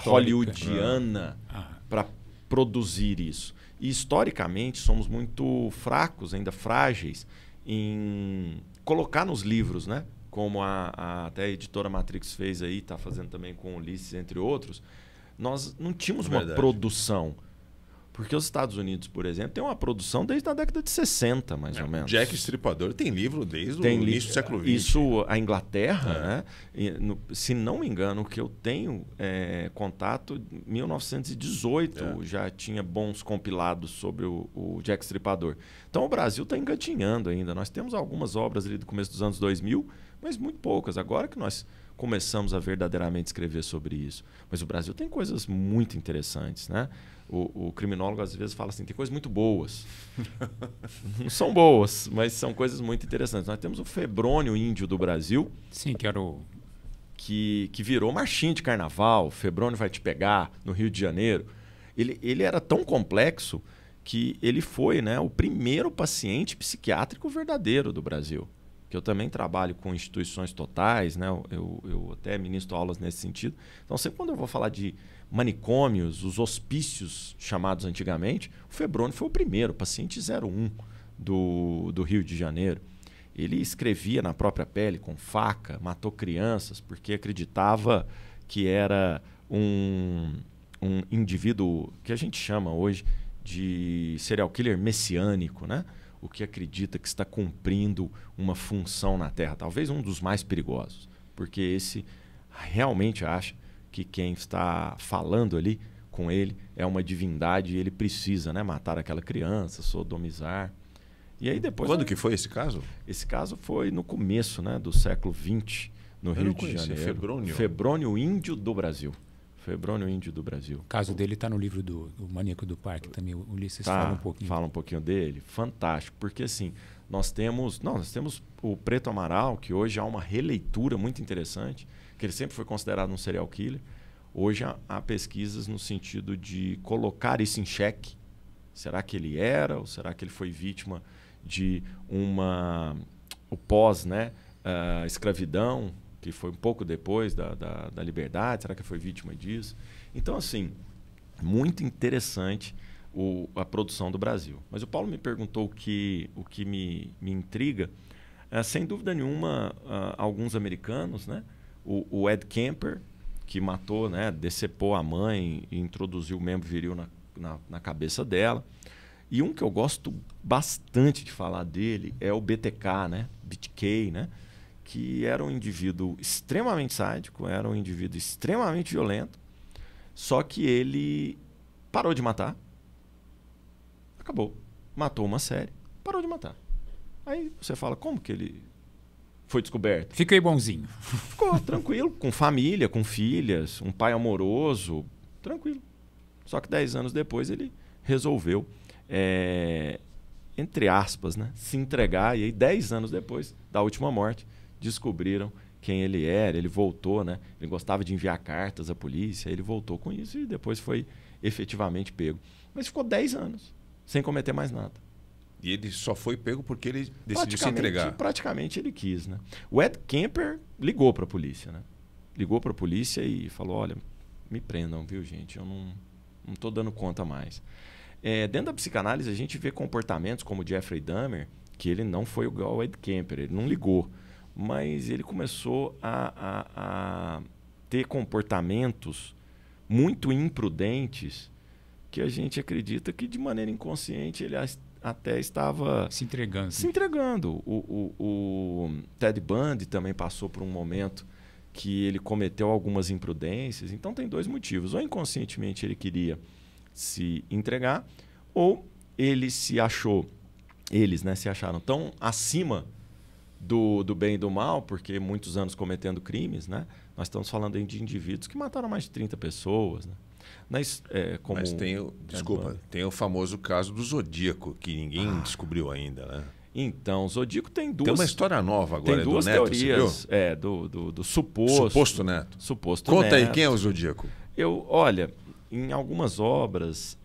hollywoodiana para produzir isso. E, historicamente, somos muito fracos, ainda frágeis, em colocar nos livros, né? Como até a editora Matrix fez aí, está fazendo também com Ulisses, entre outros. Nós não tínhamos uma produção. Porque os Estados Unidos, por exemplo, tem uma produção desde a década de 60, mais ou menos. Jack Stripador tem livro desde o início do século XX. Isso, a Inglaterra, né? Se não me engano, o que eu tenho contato, em 1918 já tinha bons compilados sobre o Jack Stripador. Então o Brasil está engatinhando ainda. Nós temos algumas obras ali do começo dos anos 2000, mas muito poucas. Agora que nós começamos a verdadeiramente escrever sobre isso. Mas o Brasil tem coisas muito interessantes, né? O criminólogo às vezes fala assim, tem coisas muito boas. Não são boas, mas são coisas muito interessantes. Nós temos o Febrônio Índio do Brasil. Sim, que era o... Que virou marchinha de carnaval. O Febrônio vai te pegar, no Rio de Janeiro. Ele era tão complexo que ele foi, né, o primeiro paciente psiquiátrico verdadeiro do Brasil. Que eu também trabalho com instituições totais, né? Eu até ministro aulas nesse sentido. Então, sempre quando eu vou falar de manicômios, os hospícios chamados antigamente, o Febrônio foi o primeiro, paciente 01 do Rio de Janeiro. Ele escrevia na própria pele, com faca, matou crianças, porque acreditava que era um indivíduo que a gente chama hoje de serial killer messiânico, né? O que acredita que está cumprindo uma função na Terra, talvez um dos mais perigosos, porque esse realmente acha que quem está falando ali com ele é uma divindade e ele precisa, né, matar aquela criança, sodomizar. E aí depois... Quando que foi esse caso? Esse caso foi no começo, né, do século XX, no Rio de Janeiro. Febrônio? Febrônio Índio do Brasil. Foi Hebrônio Índio do Brasil. O caso dele está no livro do Maníaco do Parque também. O Ulisses Tá, fala um pouquinho. Fala um pouquinho dele. Fantástico. Porque assim, nós temos o Preto Amaral, que hoje há uma releitura muito interessante, que ele sempre foi considerado um serial killer. Hoje há pesquisas no sentido de colocar isso em xeque. Será que ele era ou será que ele foi vítima de o pós, né, escravidão, que foi um pouco depois da liberdade? Será que ele foi vítima disso? Então, assim, muito interessante a produção do Brasil. Mas o Paulo me perguntou o que me intriga. Sem dúvida nenhuma, alguns americanos, né? O Ed Kemper, que matou, né, decepou a mãe e introduziu o membro viril na cabeça dela. E um que eu gosto bastante de falar dele é o BTK, né? BTK, né? Que era um indivíduo extremamente sádico, era um indivíduo extremamente violento, só que ele parou de matar, acabou, matou uma série, parou de matar. Aí você fala, como que ele foi descoberto? Fiquei bonzinho. Ficou tranquilo, com família, com filhas, um pai amoroso, tranquilo. Só que 10 anos depois ele resolveu, entre aspas, né, se entregar. E aí 10 anos depois da última morte, descobriram quem ele era. Ele voltou, né? Ele gostava de enviar cartas à polícia. Ele voltou com isso e depois foi efetivamente pego. Mas ficou 10 anos sem cometer mais nada. E ele só foi pego porque ele decidiu se entregar. Praticamente ele quis, né? O Ed Kemper ligou para a polícia, né? Ligou para a polícia e falou, olha, me prendam, viu, gente? Eu não estou dando conta mais. Dentro da psicanálise, a gente vê comportamentos como o Jeffrey Dahmer, que ele não foi igual ao Ed Kemper, ele não ligou. Mas ele começou a ter comportamentos muito imprudentes que a gente acredita que, de maneira inconsciente, ele até estava se entregando. Se entregando. O Ted Bundy também passou por um momento que ele cometeu algumas imprudências. Então, tem 2 motivos. Ou inconscientemente ele queria se entregar, ou eles se acharam tão acima do bem e do mal, porque muitos anos cometendo crimes, né? Nós estamos falando aí de indivíduos que mataram mais de 30 pessoas, né? Mas tem o famoso caso do Zodíaco, que ninguém descobriu ainda, né? Então, o Zodíaco tem Tem uma história nova agora, tem duas do Neto, teorias, do suposto Neto. Suposto Conta Neto. aí, quem é o Zodíaco? Olha, em algumas obras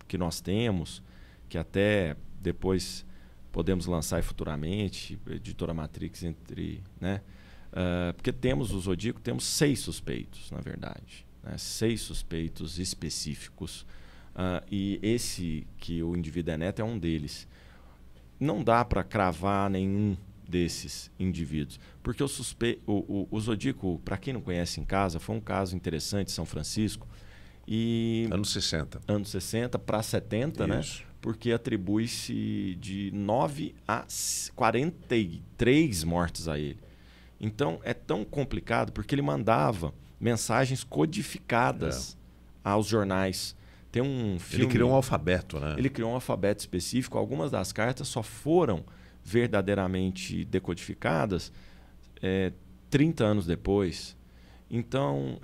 que nós temos, que até depois podemos lançar futuramente, Editora Matrix, né? Porque temos o Zodíaco, temos 6 suspeitos, na verdade. 6 suspeitos específicos. E esse que o indivíduo é Neto é um deles. Não dá para cravar nenhum desses indivíduos. Porque o Zodíaco, para quem não conhece em casa, foi um caso interessante em São Francisco. Anos 60. Anos 60 para 70, né? Porque atribui-se de 9 a 43 mortes a ele. Então, é tão complicado porque ele mandava mensagens codificadas aos jornais. Tem um filme... Ele criou um alfabeto, né? Ele criou um alfabeto específico. Algumas das cartas só foram verdadeiramente decodificadas 30 anos depois. Então,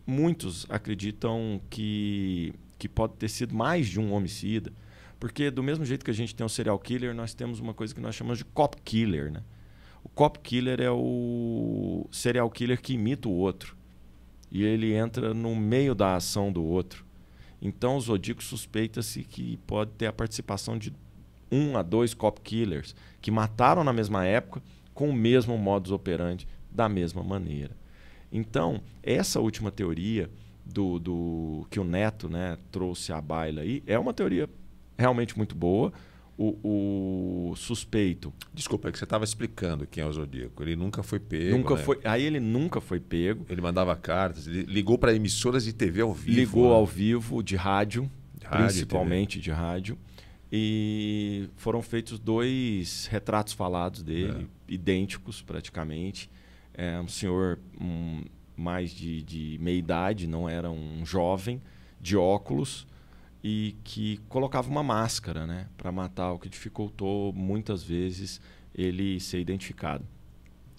muitos acreditam que pode ter sido mais de um homicida. Porque do mesmo jeito que a gente tem um serial killer, nós temos uma coisa que nós chamamos de cop killer, né? O cop killer é o serial killer que imita o outro. E ele entra no meio da ação do outro. Então, o Zodíaco suspeita-se que pode ter a participação de 1 a 2 cop killers que mataram na mesma época com o mesmo modus operandi, da mesma maneira. Então, essa última teoria que o Neto, né, trouxe à baila aí é uma teoria realmente muito boa. O suspeito... Desculpa, é que você estava explicando quem é o Zodíaco. Ele nunca foi pego, Aí ele nunca foi pego. Ele mandava cartas, ele ligou para emissoras de TV ao vivo. Ligou ao vivo, de rádio, principalmente de rádio. E foram feitos 2 retratos falados dele, idênticos praticamente. Um senhor mais de meia idade, não era um jovem, de óculos, e que colocava uma máscara, né, para matar, o que dificultou muitas vezes ele ser identificado.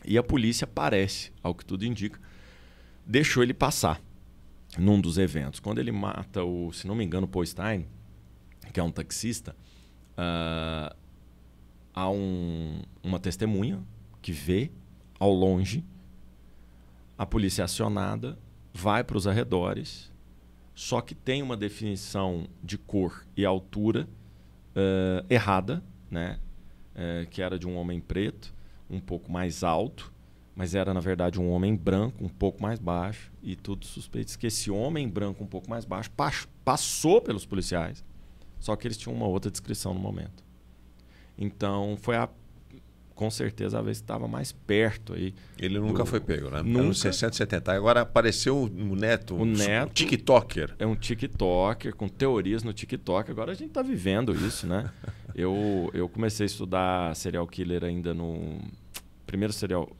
E a polícia parece, ao que tudo indica, deixou ele passar num dos eventos. Quando ele mata se não me engano, o Paul Stine, que é um taxista, há uma testemunha que vê ao longe, a polícia é acionada, vai para os arredores, só que tem uma definição de cor e altura errada, né? Que era de um homem preto, um pouco mais alto, mas era, na verdade, um homem branco, um pouco mais baixo, e tudo suspeito que esse homem branco um pouco mais baixo passou pelos policiais, só que eles tinham uma outra descrição no momento. Então, foi com certeza a vez que estava mais perto aí. Ele nunca foi pego, né? Nunca. Nos 60, 70. Agora apareceu o Neto, o Neto, um TikToker. É um TikToker com teorias no TikTok. Agora a gente está vivendo isso, né? Eu comecei a estudar serial killer ainda no... Primeiro serial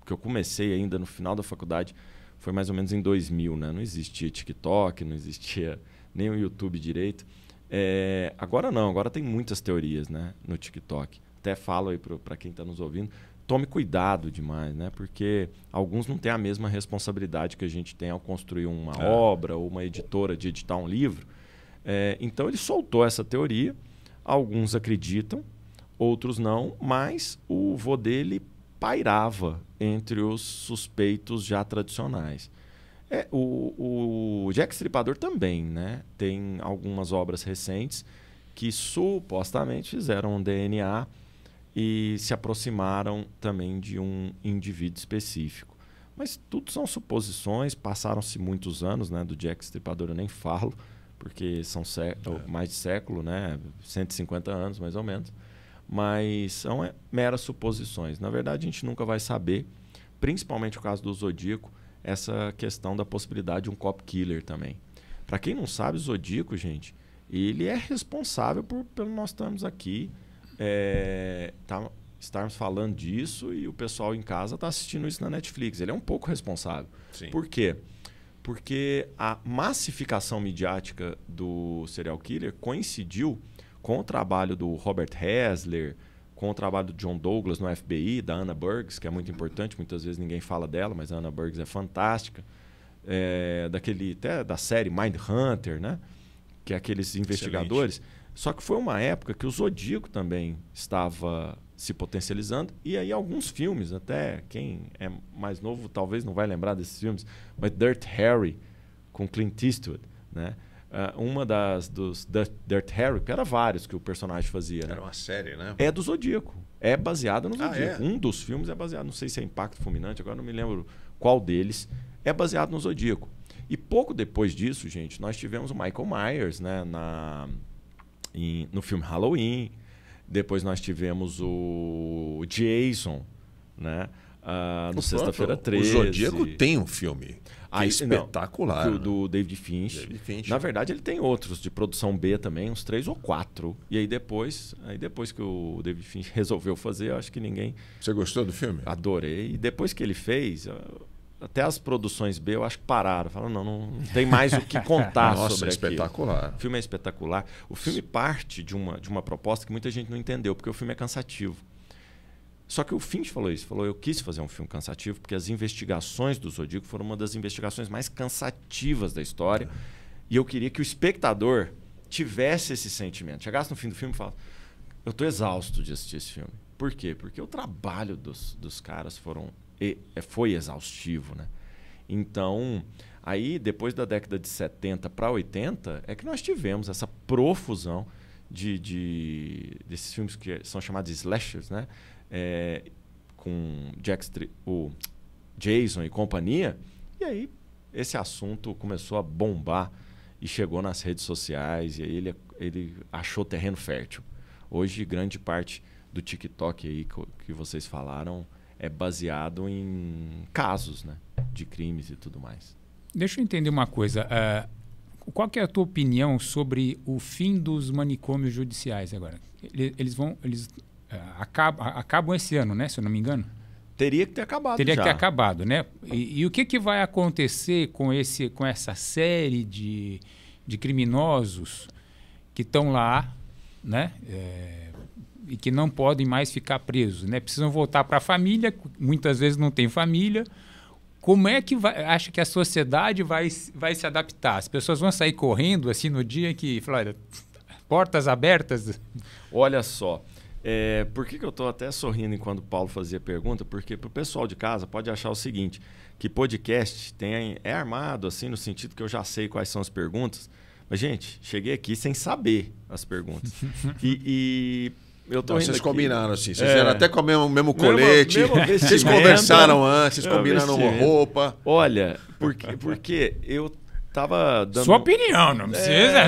que eu comecei ainda no final da faculdade foi mais ou menos em 2000, né? Não existia TikTok, não existia nem o YouTube direito. Agora não, agora tem muitas teorias, né, no TikTok. Até falo aí para quem está nos ouvindo, tome cuidado demais, né? Porque alguns não têm a mesma responsabilidade que a gente tem ao construir uma obra ou uma editora de editar um livro. Então ele soltou essa teoria, alguns acreditam, outros não, mas o vô dele pairava entre os suspeitos já tradicionais. O Jack Stripador também, né? Tem algumas obras recentes que supostamente fizeram um DNA e se aproximaram também de um indivíduo específico. Mas tudo são suposições, passaram-se muitos anos, né? Do Jack Stripador eu nem falo, porque são mais de século, né? 150 anos mais ou menos. Mas são meras suposições. Na verdade, a gente nunca vai saber, principalmente no caso do Zodíaco, essa questão da possibilidade de um cop killer também. Para quem não sabe, o Zodíaco, gente, ele é responsável pelo nós estarmos aqui, estarmos falando disso e o pessoal em casa está assistindo isso na Netflix. Ele é um pouco responsável. Sim. Por quê? Porque a massificação midiática do serial killer coincidiu com o trabalho do Robert Hasler, com o trabalho do John Douglas no FBI, da Anna Burgess, que é muito importante, muitas vezes ninguém fala dela, mas a Anna Burgess é fantástica. Até da série Mindhunter, né? Que é aqueles investigadores. Excelente. Só que foi uma época que o Zodíaco também estava se potencializando, e aí alguns filmes, até quem é mais novo talvez não vai lembrar desses filmes, mas Dirt Harry, com Clint Eastwood, né? Uma dos Dirt Harry, que era vários que o personagem fazia. Era, né? uma série, né? É do Zodíaco. É baseado no Zodíaco. É? Um dos filmes é baseado, não sei se é Impacto Fulminante, agora não me lembro qual deles, é baseado no Zodíaco. E pouco depois disso, gente, nós tivemos o Michael Myers, né, no filme Halloween. Depois nós tivemos o Jason, né? No Sexta-feira 13. O Zodíaco tem um filme espetacular. Não, do David Fincher. Na verdade, ele tem outros de produção B também, uns 3 ou 4. E aí depois que o David Fincher resolveu fazer, eu acho que ninguém... Você gostou do filme? Adorei. E depois que ele fez, até as produções B eu acho que pararam. Falaram, não tem mais o que contar sobre aquilo. Espetacular. O filme é espetacular. O filme parte de uma proposta que muita gente não entendeu, porque o filme é cansativo. Só que o Finch falou isso, eu quis fazer um filme cansativo porque as investigações do Zodíaco foram uma das investigações mais cansativas da história e eu queria que o espectador tivesse esse sentimento. Chegasse no fim do filme e falasse, eu estou exausto de assistir esse filme. Por quê? Porque o trabalho dos caras foi exaustivo, né? Então, aí depois da década de 70 para 80 é que nós tivemos essa profusão desses filmes que são chamados de slashers, né? Com o Jason e companhia, e aí esse assunto começou a bombar e chegou nas redes sociais, e aí ele achou terreno fértil. Hoje, grande parte do TikTok aí que vocês falaram é baseado em casos, né, de crimes e tudo mais. Deixa eu entender uma coisa. Qual que é a tua opinião sobre o fim dos manicômios judiciais agora? Eles acabam esse ano, né? Se eu não me engano. Teria que ter acabado. Teria que ter acabado, né? E o que vai acontecer com essa série de criminosos que estão lá, né? E que não podem mais ficar presos, né? Precisam voltar para a família, muitas vezes não tem família. como é que acha que a sociedade vai se adaptar? As pessoas vão sair correndo assim no dia que, olha, portas abertas? Olha só, por que eu estou até sorrindo enquanto o Paulo fazia a pergunta? Porque para o pessoal de casa pode achar o seguinte, que podcast é armado assim no sentido que eu já sei quais são as perguntas, mas, gente, cheguei aqui sem saber as perguntas. E eu tô vocês aqui. Combinaram assim, vocês eram até com o mesmo colete, mesmo vocês conversaram antes, vocês combinaram uma roupa. Olha, porque eu tava dando... Sua opinião, não precisa...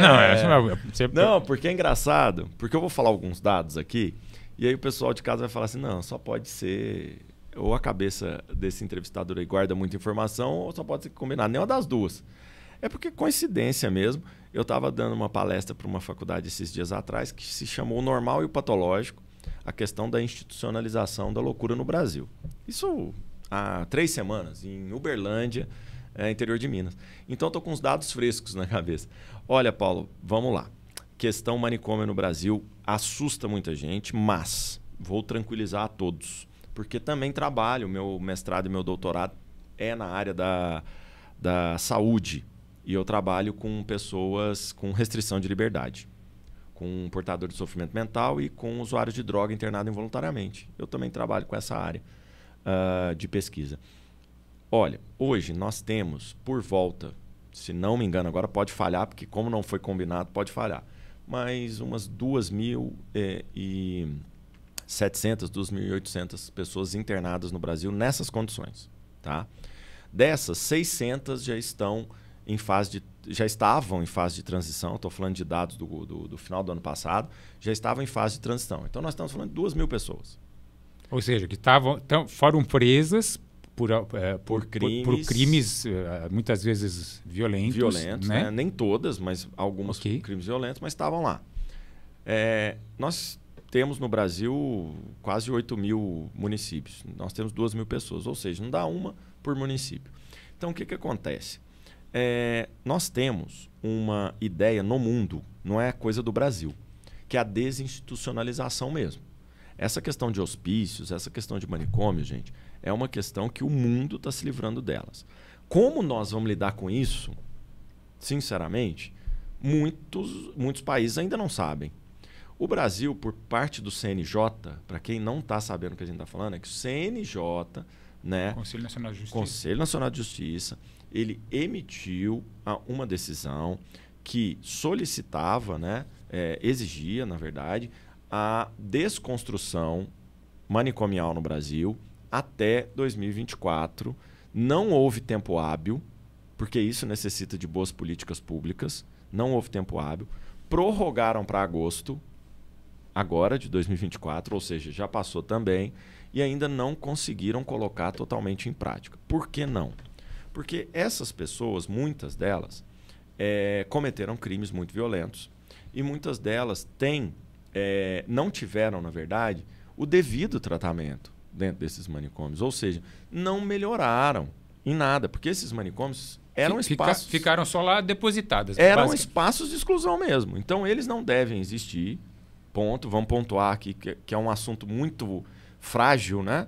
Não, porque é engraçado, porque eu vou falar alguns dados aqui, e aí o pessoal de casa vai falar assim, não, só pode ser... Ou a cabeça desse entrevistador aí guarda muita informação, ou só pode ser combinado. Nenhuma das duas. É porque coincidência mesmo. Eu estava dando uma palestra para uma faculdade esses dias atrás que se chamou O Normal e o Patológico, a questão da institucionalização da loucura no Brasil. Isso há 3 semanas, em Uberlândia, interior de Minas. Então, estou com os dados frescos na cabeça. Olha, Paulo, vamos lá. Questão manicômio no Brasil assusta muita gente, mas vou tranquilizar a todos. Porque também trabalho, meu mestrado e meu doutorado é na área da saúde. E eu trabalho com pessoas com restrição de liberdade, com portador de sofrimento mental e com usuários de droga internado involuntariamente. Eu também trabalho com essa área de pesquisa. Olha, hoje nós temos por volta, se não me engano, agora pode falhar, porque como não foi combinado, pode falhar, mas umas 2.700, 2.800 pessoas internadas no Brasil nessas condições. Tá? Dessas, 600 já estavam em fase de transição, estou falando de dados do final do ano passado, já estavam em fase de transição. Então, nós estamos falando de 2.000 pessoas. Ou seja, que foram presas por crimes muitas vezes violentos. Né? Nem todas, mas alguns crimes violentos, mas estavam lá. Nós temos no Brasil quase 8.000 municípios. Nós temos 2.000 pessoas, ou seja, não dá uma por município. Então, o que acontece? Nós temos uma ideia no mundo, não é coisa do Brasil, que é a desinstitucionalização mesmo. Essa questão de hospícios, essa questão de manicômio, gente, é uma questão que o mundo está se livrando delas. Como nós vamos lidar com isso? Sinceramente, muitos países ainda não sabem. O Brasil, por parte do CNJ, para quem não está sabendo o que a gente está falando, é que o CNJ, né, Conselho Nacional de Justiça, Conselho Nacional de Justiça, ele emitiu uma decisão que solicitava, né, exigia, na verdade, a desconstrução manicomial no Brasil até 2024. Não houve tempo hábil, porque isso necessita de boas políticas públicas. Não houve tempo hábil. Prorrogaram para agosto, agora de 2024, ou seja, já passou também, e ainda não conseguiram colocar totalmente em prática. Por que não? Porque essas pessoas, muitas delas, cometeram crimes muito violentos e muitas delas não tiveram, na verdade, o devido tratamento dentro desses manicômios. Ou seja, não melhoraram em nada, porque esses manicômios eram espaços... Ficaram só lá depositadas. Eram espaços de exclusão mesmo. Então, eles não devem existir. Ponto. Vamos pontuar aqui que é um assunto muito frágil, né?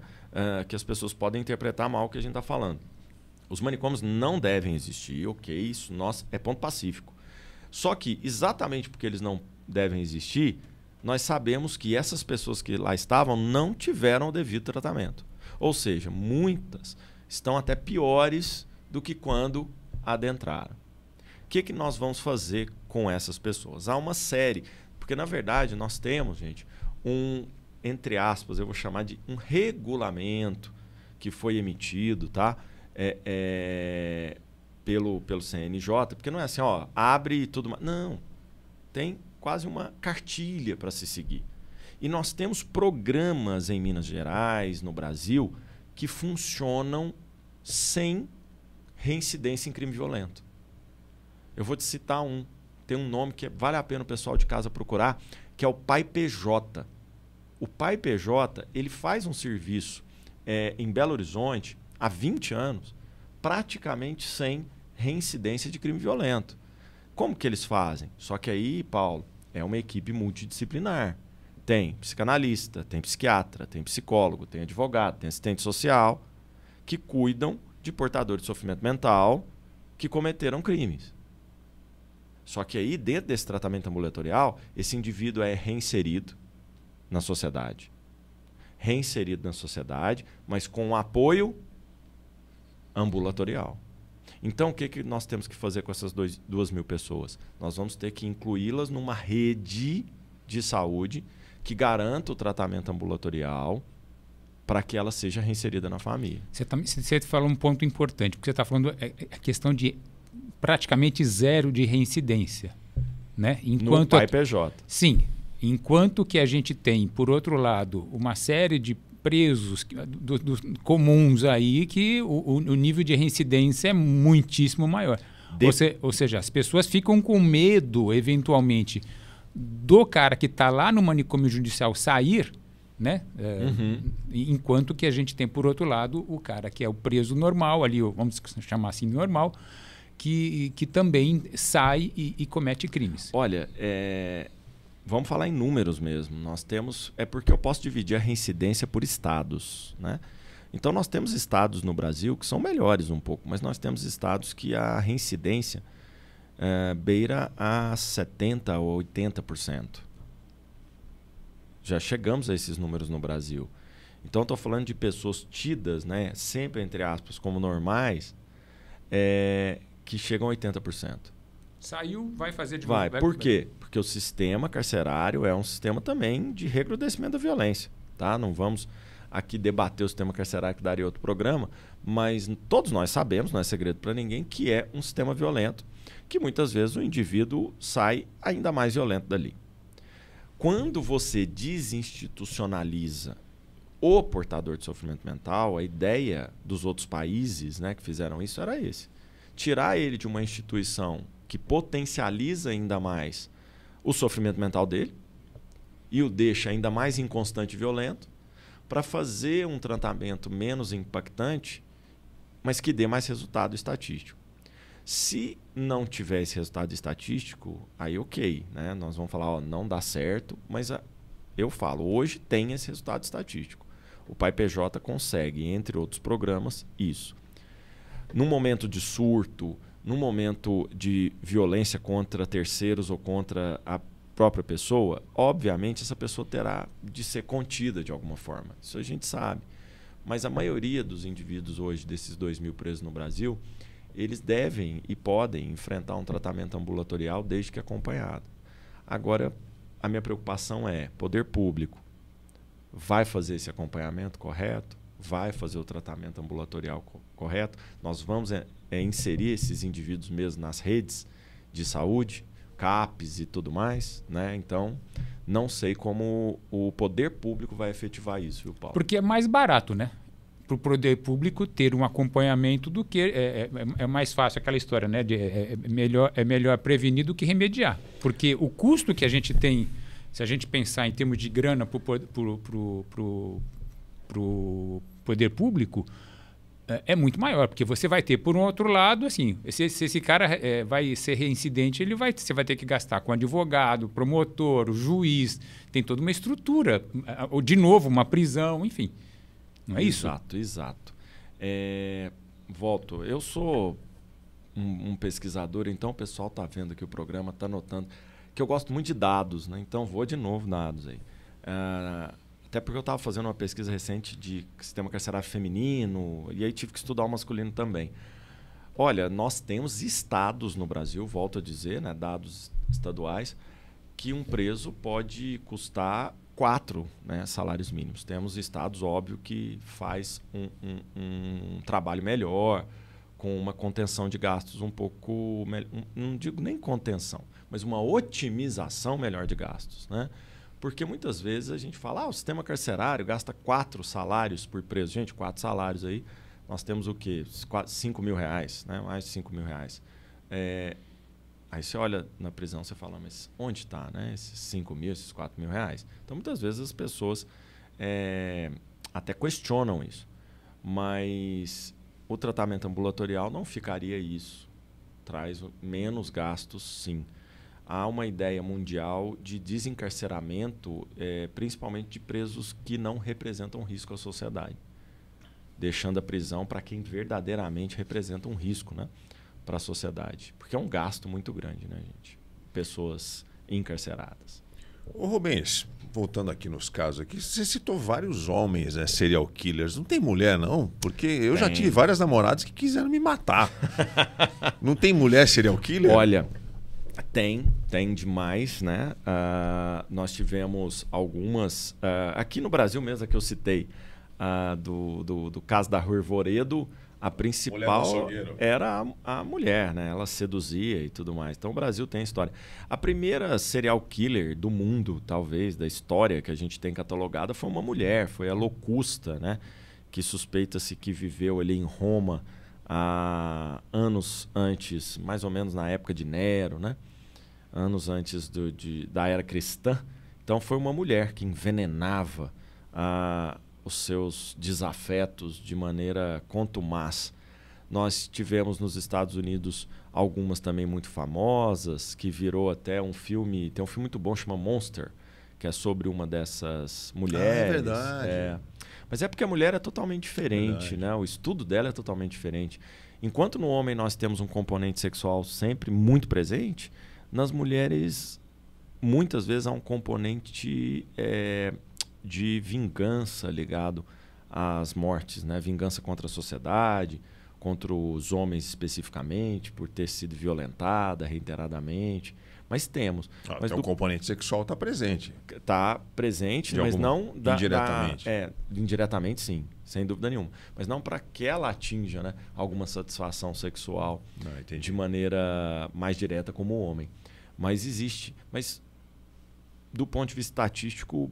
Que as pessoas podem interpretar mal o que a gente está falando. Os manicômios não devem existir, ok, isso é ponto pacífico. Só que, exatamente porque eles não devem existir, nós sabemos que essas pessoas que lá estavam não tiveram o devido tratamento. Ou seja, muitas estão até piores do que quando adentraram. O que nós vamos fazer com essas pessoas? Há uma série, porque na verdade nós temos, gente, entre aspas, eu vou chamar de um regulamento que foi emitido, tá? Pelo CNJ, porque não é assim, ó, abre e tudo mais. Não, tem quase uma cartilha para se seguir. E nós temos programas em Minas Gerais, no Brasil, que funcionam sem reincidência em crime violento. Eu vou te citar tem um nome que vale a pena o pessoal de casa procurar, que é o Pai PJ. O Pai PJ, ele faz um serviço em Belo Horizonte há 20 anos, praticamente sem reincidência de crime violento. Como que eles fazem? Só que aí, Paulo, é uma equipe multidisciplinar. Tem psicanalista, tem psiquiatra, tem psicólogo, tem advogado, tem assistente social, que cuidam de portadores de sofrimento mental que cometeram crimes. Só que aí, dentro desse tratamento ambulatorial, esse indivíduo é reinserido na sociedade. Reinserido na sociedade, mas com apoio ambulatorial. Então, o que nós temos que fazer com essas 2.000 pessoas? Nós vamos ter que incluí-las numa rede de saúde que garanta o tratamento ambulatorial para que ela seja reinserida na família. Você falou um ponto importante, porque você está falando a questão de praticamente zero de reincidência. Né? No pai PJ. Sim. Enquanto que a gente tem, por outro lado, uma série de presos comuns aí que o nível de reincidência é muitíssimo maior. Ou seja, as pessoas ficam com medo, eventualmente, do cara que está lá no manicômio judicial sair, né? Enquanto que a gente tem, por outro lado, o cara que é o preso normal, ali, vamos chamar assim normal, que também sai e comete crimes. Olha, vamos falar em números mesmo. Nós temos... É porque eu posso dividir a reincidência por estados, né? Então, nós temos estados no Brasil que são melhores um pouco, mas nós temos estados que a reincidência beira a 70% ou 80%. Já chegamos a esses números no Brasil. Então, estou falando de pessoas tidas, né, sempre, entre aspas, como normais, que chegam a 80%. Saiu, vai fazer de novo. Vai. Por quê? Porque o sistema carcerário é um sistema também de recrudescimento da violência. Tá? Não vamos aqui debater o sistema carcerário, que daria outro programa, mas todos nós sabemos, não é segredo para ninguém, que é um sistema violento, que muitas vezes o indivíduo sai ainda mais violento dali. Quando você desinstitucionaliza o portador de sofrimento mental, a ideia dos outros países, né, que fizeram isso era esse. Tirar ele de uma instituição que potencializa ainda mais o sofrimento mental dele e o deixa ainda mais inconstante e violento, para fazer um tratamento menos impactante, mas que dê mais resultado estatístico. Se não tiver esse resultado estatístico, aí ok, né? Nós vamos falar, ó, não dá certo, mas eu falo, hoje tem esse resultado estatístico. O Pai PJ consegue, entre outros programas, isso. Num momento de surto, num momento de violência contra terceiros ou contra a própria pessoa, obviamente essa pessoa terá de ser contida de alguma forma. Isso a gente sabe. Mas a maioria dos indivíduos hoje, desses 2.000 presos no Brasil, eles devem e podem enfrentar um tratamento ambulatorial desde que acompanhado. Agora, a minha preocupação é, poder público vai fazer esse acompanhamento correto? Vai fazer o tratamento ambulatorial correto? Nós vamos inserir esses indivíduos mesmo nas redes de saúde, CAPs e tudo mais, né? Então, não sei como o poder público vai efetivar isso, viu, Paulo? Porque é mais barato, né? Para o poder público ter um acompanhamento do que... É mais fácil aquela história, né? É melhor prevenir do que remediar. Porque o custo que a gente tem, se a gente pensar em termos de grana para o poder público, é muito maior, porque você vai ter, por um outro lado, assim, se esse cara vai ser reincidente, você vai ter que gastar com advogado, promotor, o juiz, tem toda uma estrutura, ou de novo, uma prisão, enfim. Não é isso? Exato. Volto, eu sou um pesquisador, então o pessoal está vendo aqui o programa, está notando que eu gosto muito de dados, né? Então vou de novo dados aí. Até porque eu estava fazendo uma pesquisa recente de sistema carcerário feminino e aí tive que estudar o masculino também. Olha, nós temos estados no Brasil, volto a dizer, né, dados estaduais, que um preso pode custar 4, né, salários mínimos. Temos estados, óbvio, que faz um trabalho melhor, com uma contenção de gastos um pouco... Não digo nem contenção, mas uma otimização melhor de gastos, né? Porque muitas vezes a gente fala, o sistema carcerário gasta 4 salários por preso. Gente, 4 salários aí, nós temos o quê? 5 mil reais, né? Mais de 5 mil reais. Aí você olha na prisão, você fala, mas onde está, né? Esses 5 mil, esses 4 mil reais? Então, muitas vezes as pessoas até questionam isso. Mas o tratamento ambulatorial não ficaria isso. Traz menos gastos, sim. Há uma ideia mundial de desencarceramento, principalmente de presos que não representam risco à sociedade. deixando a prisão para quem verdadeiramente representa um risco, né, para a sociedade. Porque é um gasto muito grande, né, gente? Pessoas encarceradas. Ô Rubens, voltando aqui nos casos aqui, você citou vários homens, né, serial killers. Não tem mulher, não? Porque eu já tive várias namoradas que quiseram me matar. Não tem mulher serial killer? Olha, tem demais, né? Nós tivemos algumas... aqui no Brasil mesmo, que eu citei, do caso da Rua Arvoredo, a principal era a mulher, né? Ela seduzia e tudo mais. Então o Brasil tem história. A primeira serial killer do mundo, talvez, da história que a gente tem catalogada, foi uma mulher, foi a Locusta, né? Que suspeita-se que viveu ali em Roma há anos antes, mais ou menos na época de Nero, né? Anos antes da era cristã. Então foi uma mulher que envenenava os seus desafetos de maneira contumaz. Nós tivemos nos Estados Unidos algumas também muito famosas, que virou até um filme, tem um filme muito bom, chama Monster, que é sobre uma dessas mulheres. É verdade. Mas é porque a mulher é totalmente diferente, né? O estudo dela é totalmente diferente. Enquanto no homem nós temos um componente sexual sempre muito presente, nas mulheres muitas vezes há um componente de vingança ligado às mortes, né? Vingança contra a sociedade, contra os homens especificamente, por ter sido violentada reiteradamente. Mas temos. Mas o componente sexual está presente. Está presente, mas não... indiretamente. Indiretamente sim, sem dúvida nenhuma. Mas não para que ela atinja, né, alguma satisfação sexual de maneira mais direta como o homem. Mas existe. Mas do ponto de vista estatístico,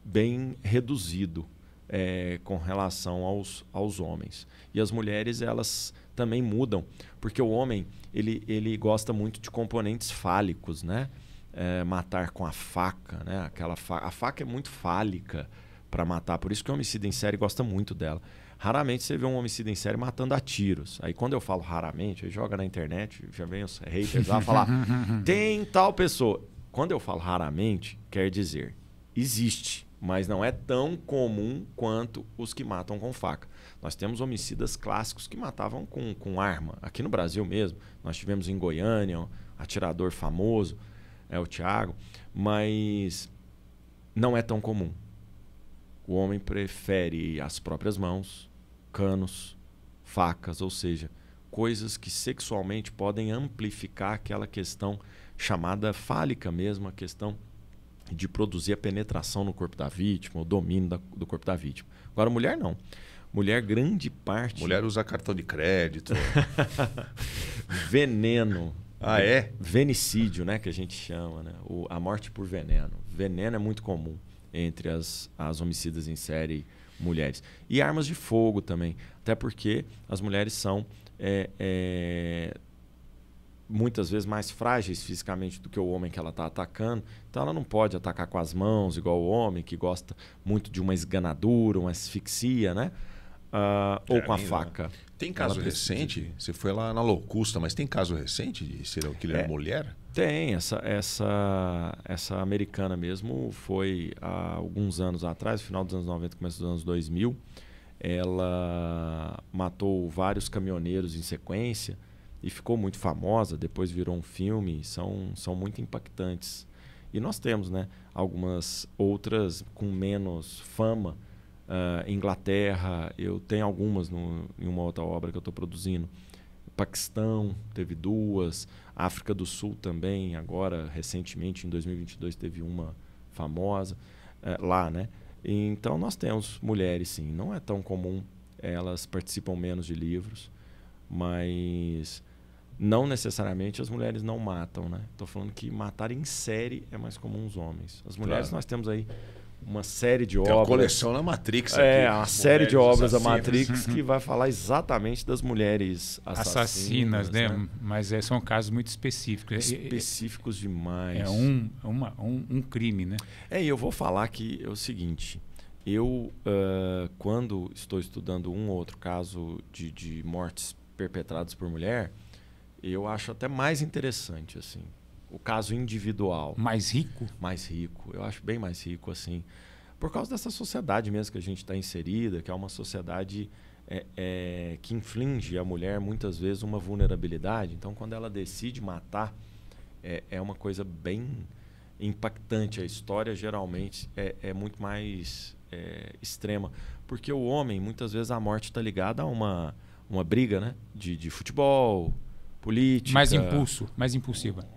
bem reduzido com relação aos homens. E as mulheres, elas também mudam, porque o homem ele gosta muito de componentes fálicos, né? Matar com a faca, né? A faca é muito fálica para matar, por isso que o homicida em série gosta muito dela. Raramente você vê um homicida em série matando a tiros. Aí quando eu falo raramente, aí joga na internet, já vem os haters lá falar tem tal pessoa. Quando eu falo raramente, quer dizer, existe, mas não é tão comum quanto os que matam com faca. Nós temos homicidas clássicos que matavam com arma. Aqui no Brasil mesmo, nós tivemos em Goiânia um atirador famoso, o Thiago, mas não é tão comum. O homem prefere as próprias mãos, canos, facas, ou seja, coisas que sexualmente podem amplificar aquela questão chamada fálica mesmo, a questão de produzir a penetração no corpo da vítima, o domínio do corpo da vítima. Agora, mulher não. Mulher, grande parte... Mulher usa cartão de crédito. Veneno. Ah, é? Venicídio, né, que a gente chama, né? A morte por veneno. Veneno é muito comum entre as homicidas em série mulheres. E armas de fogo também. Até porque as mulheres são... muitas vezes mais frágeis fisicamente do que o homem que ela está atacando. Então ela não pode atacar com as mãos igual o homem, que gosta muito de uma esganadura, uma asfixia, né? Ou com a faca. Né? Tem caso recente? Você foi lá na Locusta, mas tem caso recente de serial killer mulher? Tem. Essa americana mesmo foi há alguns anos atrás, final dos anos 90, começo dos anos 2000. Ela matou vários caminhoneiros em sequência e ficou muito famosa, depois virou um filme, são muito impactantes. E nós temos, né, algumas outras com menos fama. Inglaterra, eu tenho algumas em uma outra obra que eu estou produzindo. Paquistão, teve 2. África do Sul também, agora, recentemente, em 2022, teve uma famosa lá, né? Então, nós temos mulheres, sim. Não é tão comum, elas participam menos de livros, mas... não necessariamente as mulheres não matam, né? Estou falando que matar em série é mais comum os homens. As mulheres, nós temos aí uma série de obras... Tem uma coleção na Matrix aqui. Uma série de obras da Matrix que vai falar exatamente das mulheres assassinas, né? Mas são casos muito específicos. Específicos demais. É um crime, né? E eu vou falar que é o seguinte... Eu, quando estou estudando um ou outro caso de mortes perpetradas por mulher... eu acho até mais interessante, assim, o caso individual. Mais rico? Mais rico. Eu acho bem mais rico, assim. Por causa dessa sociedade mesmo que a gente está inserida, que é uma sociedade que inflige à mulher muitas vezes uma vulnerabilidade. Então, quando ela decide matar, é uma coisa bem impactante. A história geralmente é muito mais extrema, porque o homem, muitas vezes, a morte está ligada a uma briga, né? de futebol, política. Mais impulsiva.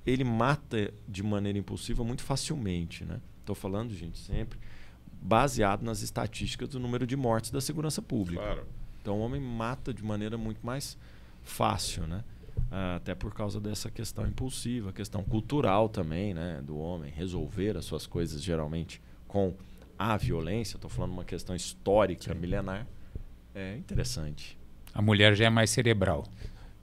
Ele mata de maneira impulsiva muito facilmente, né? Estou falando, gente, sempre baseado nas estatísticas do número de mortes da segurança pública. Claro. Então, o homem mata de maneira muito mais fácil, né? Até por causa dessa questão impulsiva, questão cultural também, né? Do homem resolver as suas coisas geralmente com a violência. Estou falando uma questão histórica, milenar. É interessante. A mulher já é mais cerebral.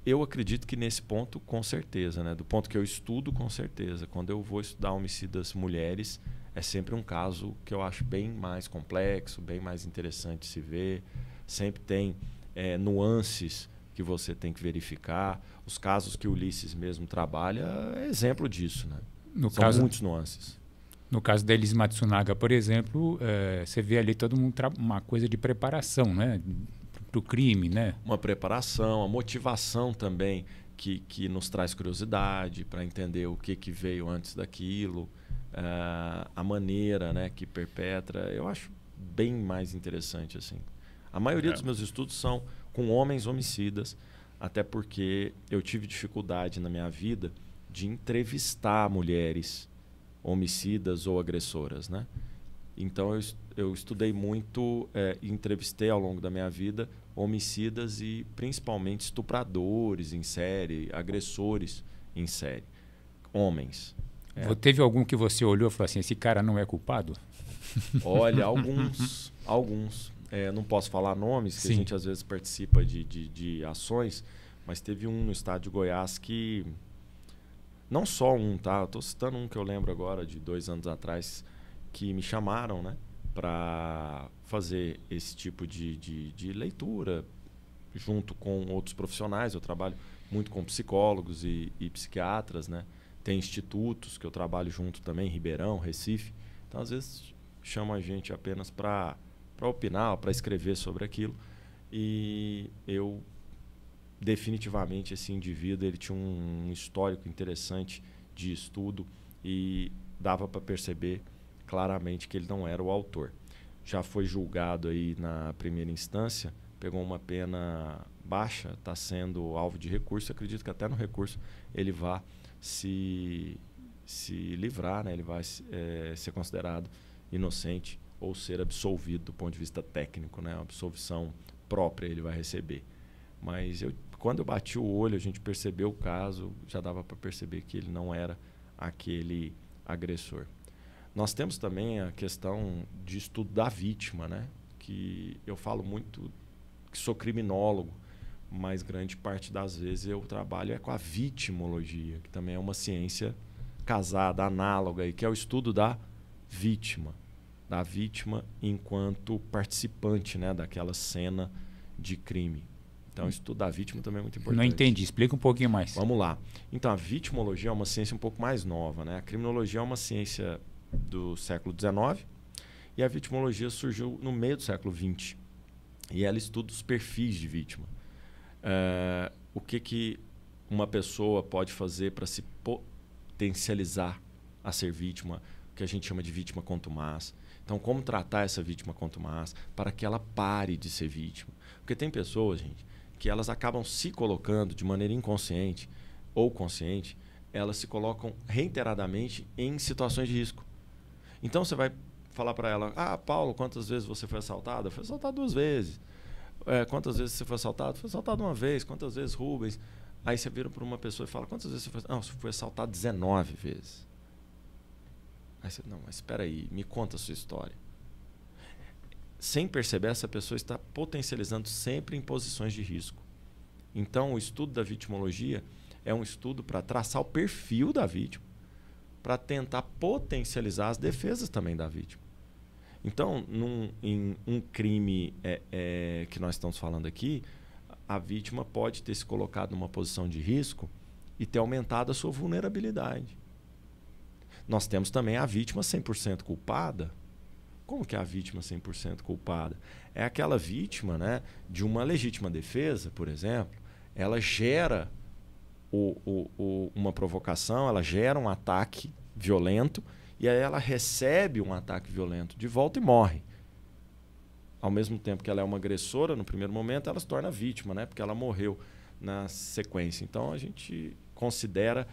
Eu acredito que nesse ponto, com certeza, né? Do ponto que eu estudo, com certeza. Quando eu vou estudar homicídios mulheres, é sempre um caso que eu acho bem mais complexo, bem mais interessante se ver. Sempre tem nuances que você tem que verificar. Os casos que o Ulisses mesmo trabalha é exemplo disso, né? São muitos nuances. No caso da Elise Matsunaga, por exemplo, você vê ali todo mundo uma coisa de preparação, né? Para o crime, né? Uma preparação, a motivação também que nos traz curiosidade para entender o que veio antes daquilo. A maneira, né, que perpetra, eu acho bem mais interessante assim. A maioria dos meus estudos são com homens homicidas, até porque eu tive dificuldade na minha vida de entrevistar mulheres homicidas ou agressoras, né? Então eu estudei muito e entrevistei ao longo da minha vida homicidas e principalmente estupradores em série, agressores em série, homens. Teve algum que você olhou e falou assim, esse cara não é culpado? Olha, alguns. Não posso falar nomes, que Sim. A gente às vezes participa de ações, mas teve um no estado de Goiás que... Não só um, tá? Estou citando um que eu lembro agora, de 2 anos atrás, que me chamaram, né, para fazer esse tipo de leitura junto com outros profissionais. Eu trabalho muito com psicólogos e psiquiatras, né? Tem institutos que eu trabalho junto também, em Ribeirão, Recife. Então, às vezes, chamam a gente apenas para opinar, para escrever sobre aquilo. E eu, definitivamente, esse indivíduo ele tinha um histórico interessante de estudo e dava para perceber claramente que ele não era o autor. Já foi julgado aí na primeira instância, pegou uma pena baixa, está sendo alvo de recurso. Acredito que até no recurso ele vai se livrar, né? Ele vai ser considerado inocente ou ser absolvido do ponto de vista técnico, né? Uma absolvição própria ele vai receber. Mas quando eu bati o olho, a gente percebeu o caso, já dava para perceber que ele não era aquele agressor. Nós temos também a questão de estudo da vítima, né? Que eu falo muito que sou criminólogo, mas grande parte das vezes eu trabalho com a vitimologia, que também é uma ciência casada, análoga, e que é o estudo da vítima enquanto participante, né, daquela cena de crime. Então, o estudo da vítima também é muito importante. Não entendi, explica um pouquinho mais. Vamos lá. Então, a vitimologia é uma ciência um pouco mais nova, né? A criminologia é uma ciência do século XIX e a vitimologia surgiu no meio do século XX. E ela estuda os perfis de vítima. O que uma pessoa pode fazer para se potencializar a ser vítima, o que a gente chama de vítima contumaz. Então, como tratar essa vítima contumaz para que ela pare de ser vítima. Porque tem pessoas, gente, que elas acabam se colocando de maneira inconsciente ou consciente, elas se colocam reiteradamente em situações de risco. Então, você vai falar para ela, Paulo, quantas vezes você foi assaltado? Eu fui assaltado 2 vezes. Quantas vezes você foi assaltado? Foi assaltado 1 vez. Quantas vezes, Rubens? Aí você vira para uma pessoa e fala, quantas vezes você foi assaltado? Não, você foi assaltado 19 vezes. Aí você, não, mas espera aí, me conta a sua história. Sem perceber, essa pessoa está potencializando sempre em posições de risco. Então, o estudo da vitimologia é um estudo para traçar o perfil da vítima, para tentar potencializar as defesas também da vítima. Então, em um crime que nós estamos falando aqui, a vítima pode ter se colocado numa posição de risco e ter aumentado a sua vulnerabilidade. Nós temos também a vítima 100% culpada, Como que é a vítima 100% culpada? É aquela vítima, né, de uma legítima defesa, por exemplo, ela gera uma provocação, ela gera um ataque violento e aí ela recebe um ataque violento de volta e morre. Ao mesmo tempo que ela é uma agressora, no primeiro momento, ela se torna vítima, né, porque ela morreu na sequência. Então, a gente considera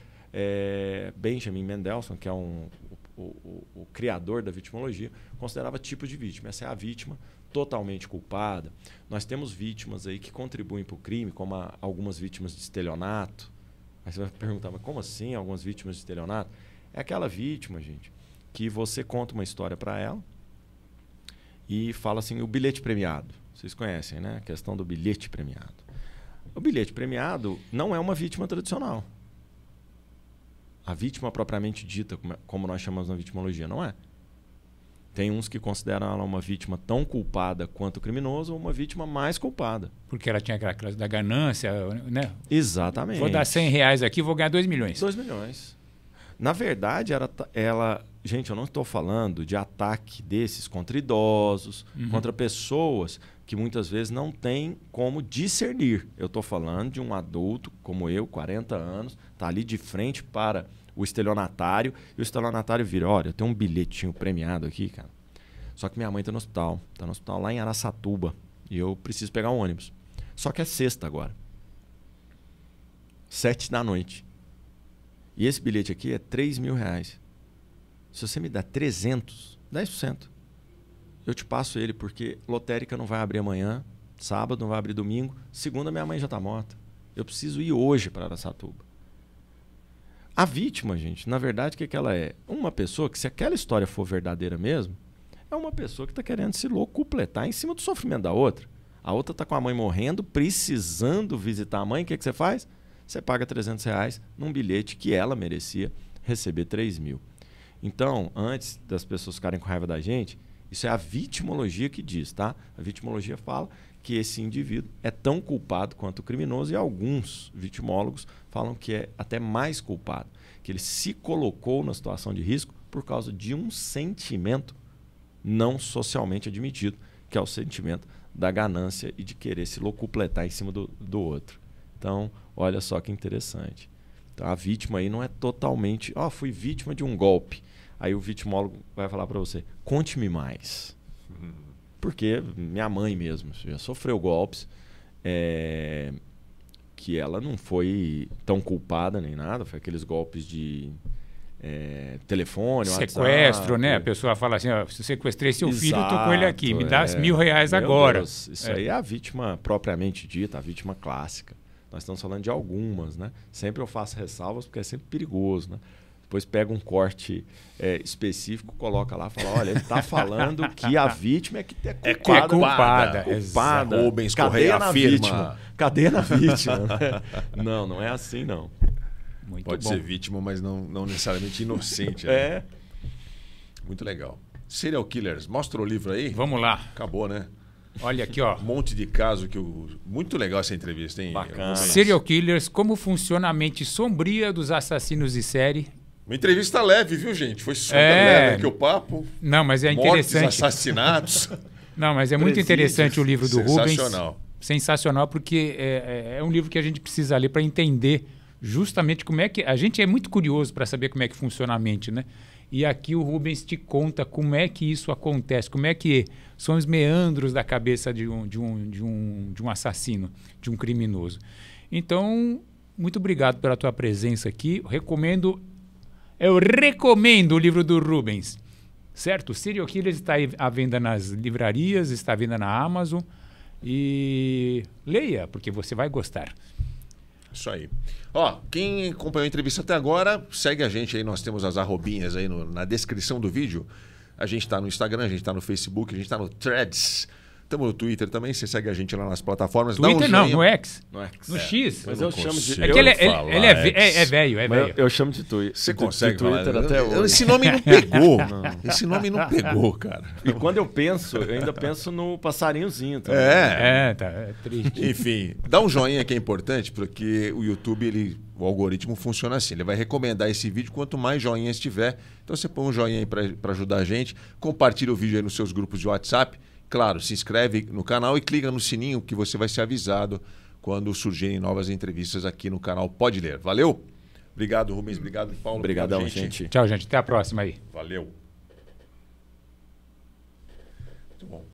Benjamin Mendelssohn, que é o criador da vitimologia, considerava tipos de vítima. Essa é a vítima totalmente culpada. Nós temos vítimas aí que contribuem para o crime, como algumas vítimas de estelionato. Aí você vai perguntar, mas como assim algumas vítimas de estelionato? É aquela vítima, gente, que você conta uma história para ela e fala assim, o bilhete premiado. Vocês conhecem, né? A questão do bilhete premiado. O bilhete premiado não é uma vítima tradicional. A vítima propriamente dita, como nós chamamos na vitimologia, não é. Tem uns que consideram ela uma vítima tão culpada quanto o criminoso ou uma vítima mais culpada. Porque ela tinha aquela classe da ganância, né? Exatamente. Vou dar R$100 aqui, vou ganhar 2 milhões. 2 milhões. Na verdade, ela... Gente, eu não estou falando de ataque desses contra idosos, contra pessoas que muitas vezes não têm como discernir. Eu estou falando de um adulto como eu, 40 anos, está ali de frente para o estelionatário e o estelionatário vira, olha, eu tenho um bilhetinho premiado aqui, cara. Só que minha mãe está no hospital lá em Araçatuba e eu preciso pegar um ônibus. Só que é sexta agora. 7 da noite. E esse bilhete aqui é R$3.000. Se você me dá 300, 10%. Eu te passo ele porque lotérica não vai abrir amanhã, sábado não vai abrir domingo, segunda minha mãe já está morta. Eu preciso ir hoje para Araçatuba. A vítima, gente, na verdade, o que ela é? Uma pessoa que, se aquela história for verdadeira mesmo, é uma pessoa que está querendo se locupletar em cima do sofrimento da outra. A outra está com a mãe morrendo, precisando visitar a mãe, o que você faz? Você paga R$300 num bilhete que ela merecia receber 3.000. Então, antes das pessoas ficarem com raiva da gente, isso é a vitimologia que diz, tá? A vitimologia fala que esse indivíduo é tão culpado quanto o criminoso e alguns vitimólogos falam que é até mais culpado, que ele se colocou na situação de risco por causa de um sentimento não socialmente admitido, que é o sentimento da ganância e de querer se locupletar em cima do outro. Então, olha só que interessante. Então, a vítima aí não é totalmente... fui vítima de um golpe. Aí o vitimólogo vai falar para você, conte-me mais. Porque minha mãe mesmo já sofreu golpes, que ela não foi tão culpada nem nada, foi aqueles golpes de telefone, sequestro, WhatsApp, né? A pessoa fala assim, se sequestrei seu filho, eu tô com ele aqui, me dá R$1.000 agora. Deus, isso aí é a vítima propriamente dita, a vítima clássica. Nós estamos falando de algumas, né? Sempre eu faço ressalvas porque é sempre perigoso, né? Depois pega um corte específico, coloca lá e fala, olha, ele está falando que a vítima é que é culpada. Culpada. Rubens Correia afirma. Cadeia na vítima. Não é assim, não. Muito Pode bom. ser vítima, mas não necessariamente inocente. É. Muito legal. Serial Killers, mostra o livro aí. Vamos lá. Acabou, né? Olha aqui, ó. Um monte de caso que muito legal essa entrevista, hein? Bacana. Serial Killers, como funciona a mente sombria dos assassinos de série. Uma entrevista leve, viu, gente? Foi super leve aqui o papo. Não, mas é Mortes, interessante. assassinatos. Não, mas é muito interessante o livro do Rubens. Sensacional. Sensacional, porque é um livro que a gente precisa ler para entender justamente como é que... A gente é muito curioso para saber como é que funciona a mente, né? E aqui o Rubens te conta como é que isso acontece, como é que são os meandros da cabeça de um assassino, de um criminoso. Então, muito obrigado pela tua presença aqui. Eu recomendo o livro do Rubens, certo? Serial Killers está à venda nas livrarias, está à venda na Amazon. E leia, porque você vai gostar. Isso aí. Ó, quem acompanhou a entrevista até agora, segue a gente aí. Nós temos as arrobinhas aí na descrição do vídeo. A gente está no Instagram, a gente está no Facebook, a gente está no Threads. Estamos no Twitter também, você segue a gente lá nas plataformas. Twitter dá um não, no X. No X. No X. Mas eu chamo de... É que ele é velho, é velho. Eu chamo de Twitter. Você consegue Twitter falar? até hoje. Esse nome não pegou. Esse nome não pegou, cara. E quando eu penso, eu ainda penso no passarinhozinho também. É triste. Enfim, dá um joinha que é importante, porque o YouTube, o algoritmo funciona assim. Ele vai recomendar esse vídeo quanto mais joinhas tiver. Então você põe um joinha aí para ajudar a gente. Compartilha o vídeo aí nos seus grupos de WhatsApp. Claro, se inscreve no canal e clica no sininho que você vai ser avisado quando surgirem novas entrevistas aqui no canal Pode Ler. Valeu? Obrigado, Rubens. Obrigado, Paulo. Obrigadão, gente. Tchau, gente. Até a próxima aí. Valeu. Muito bom.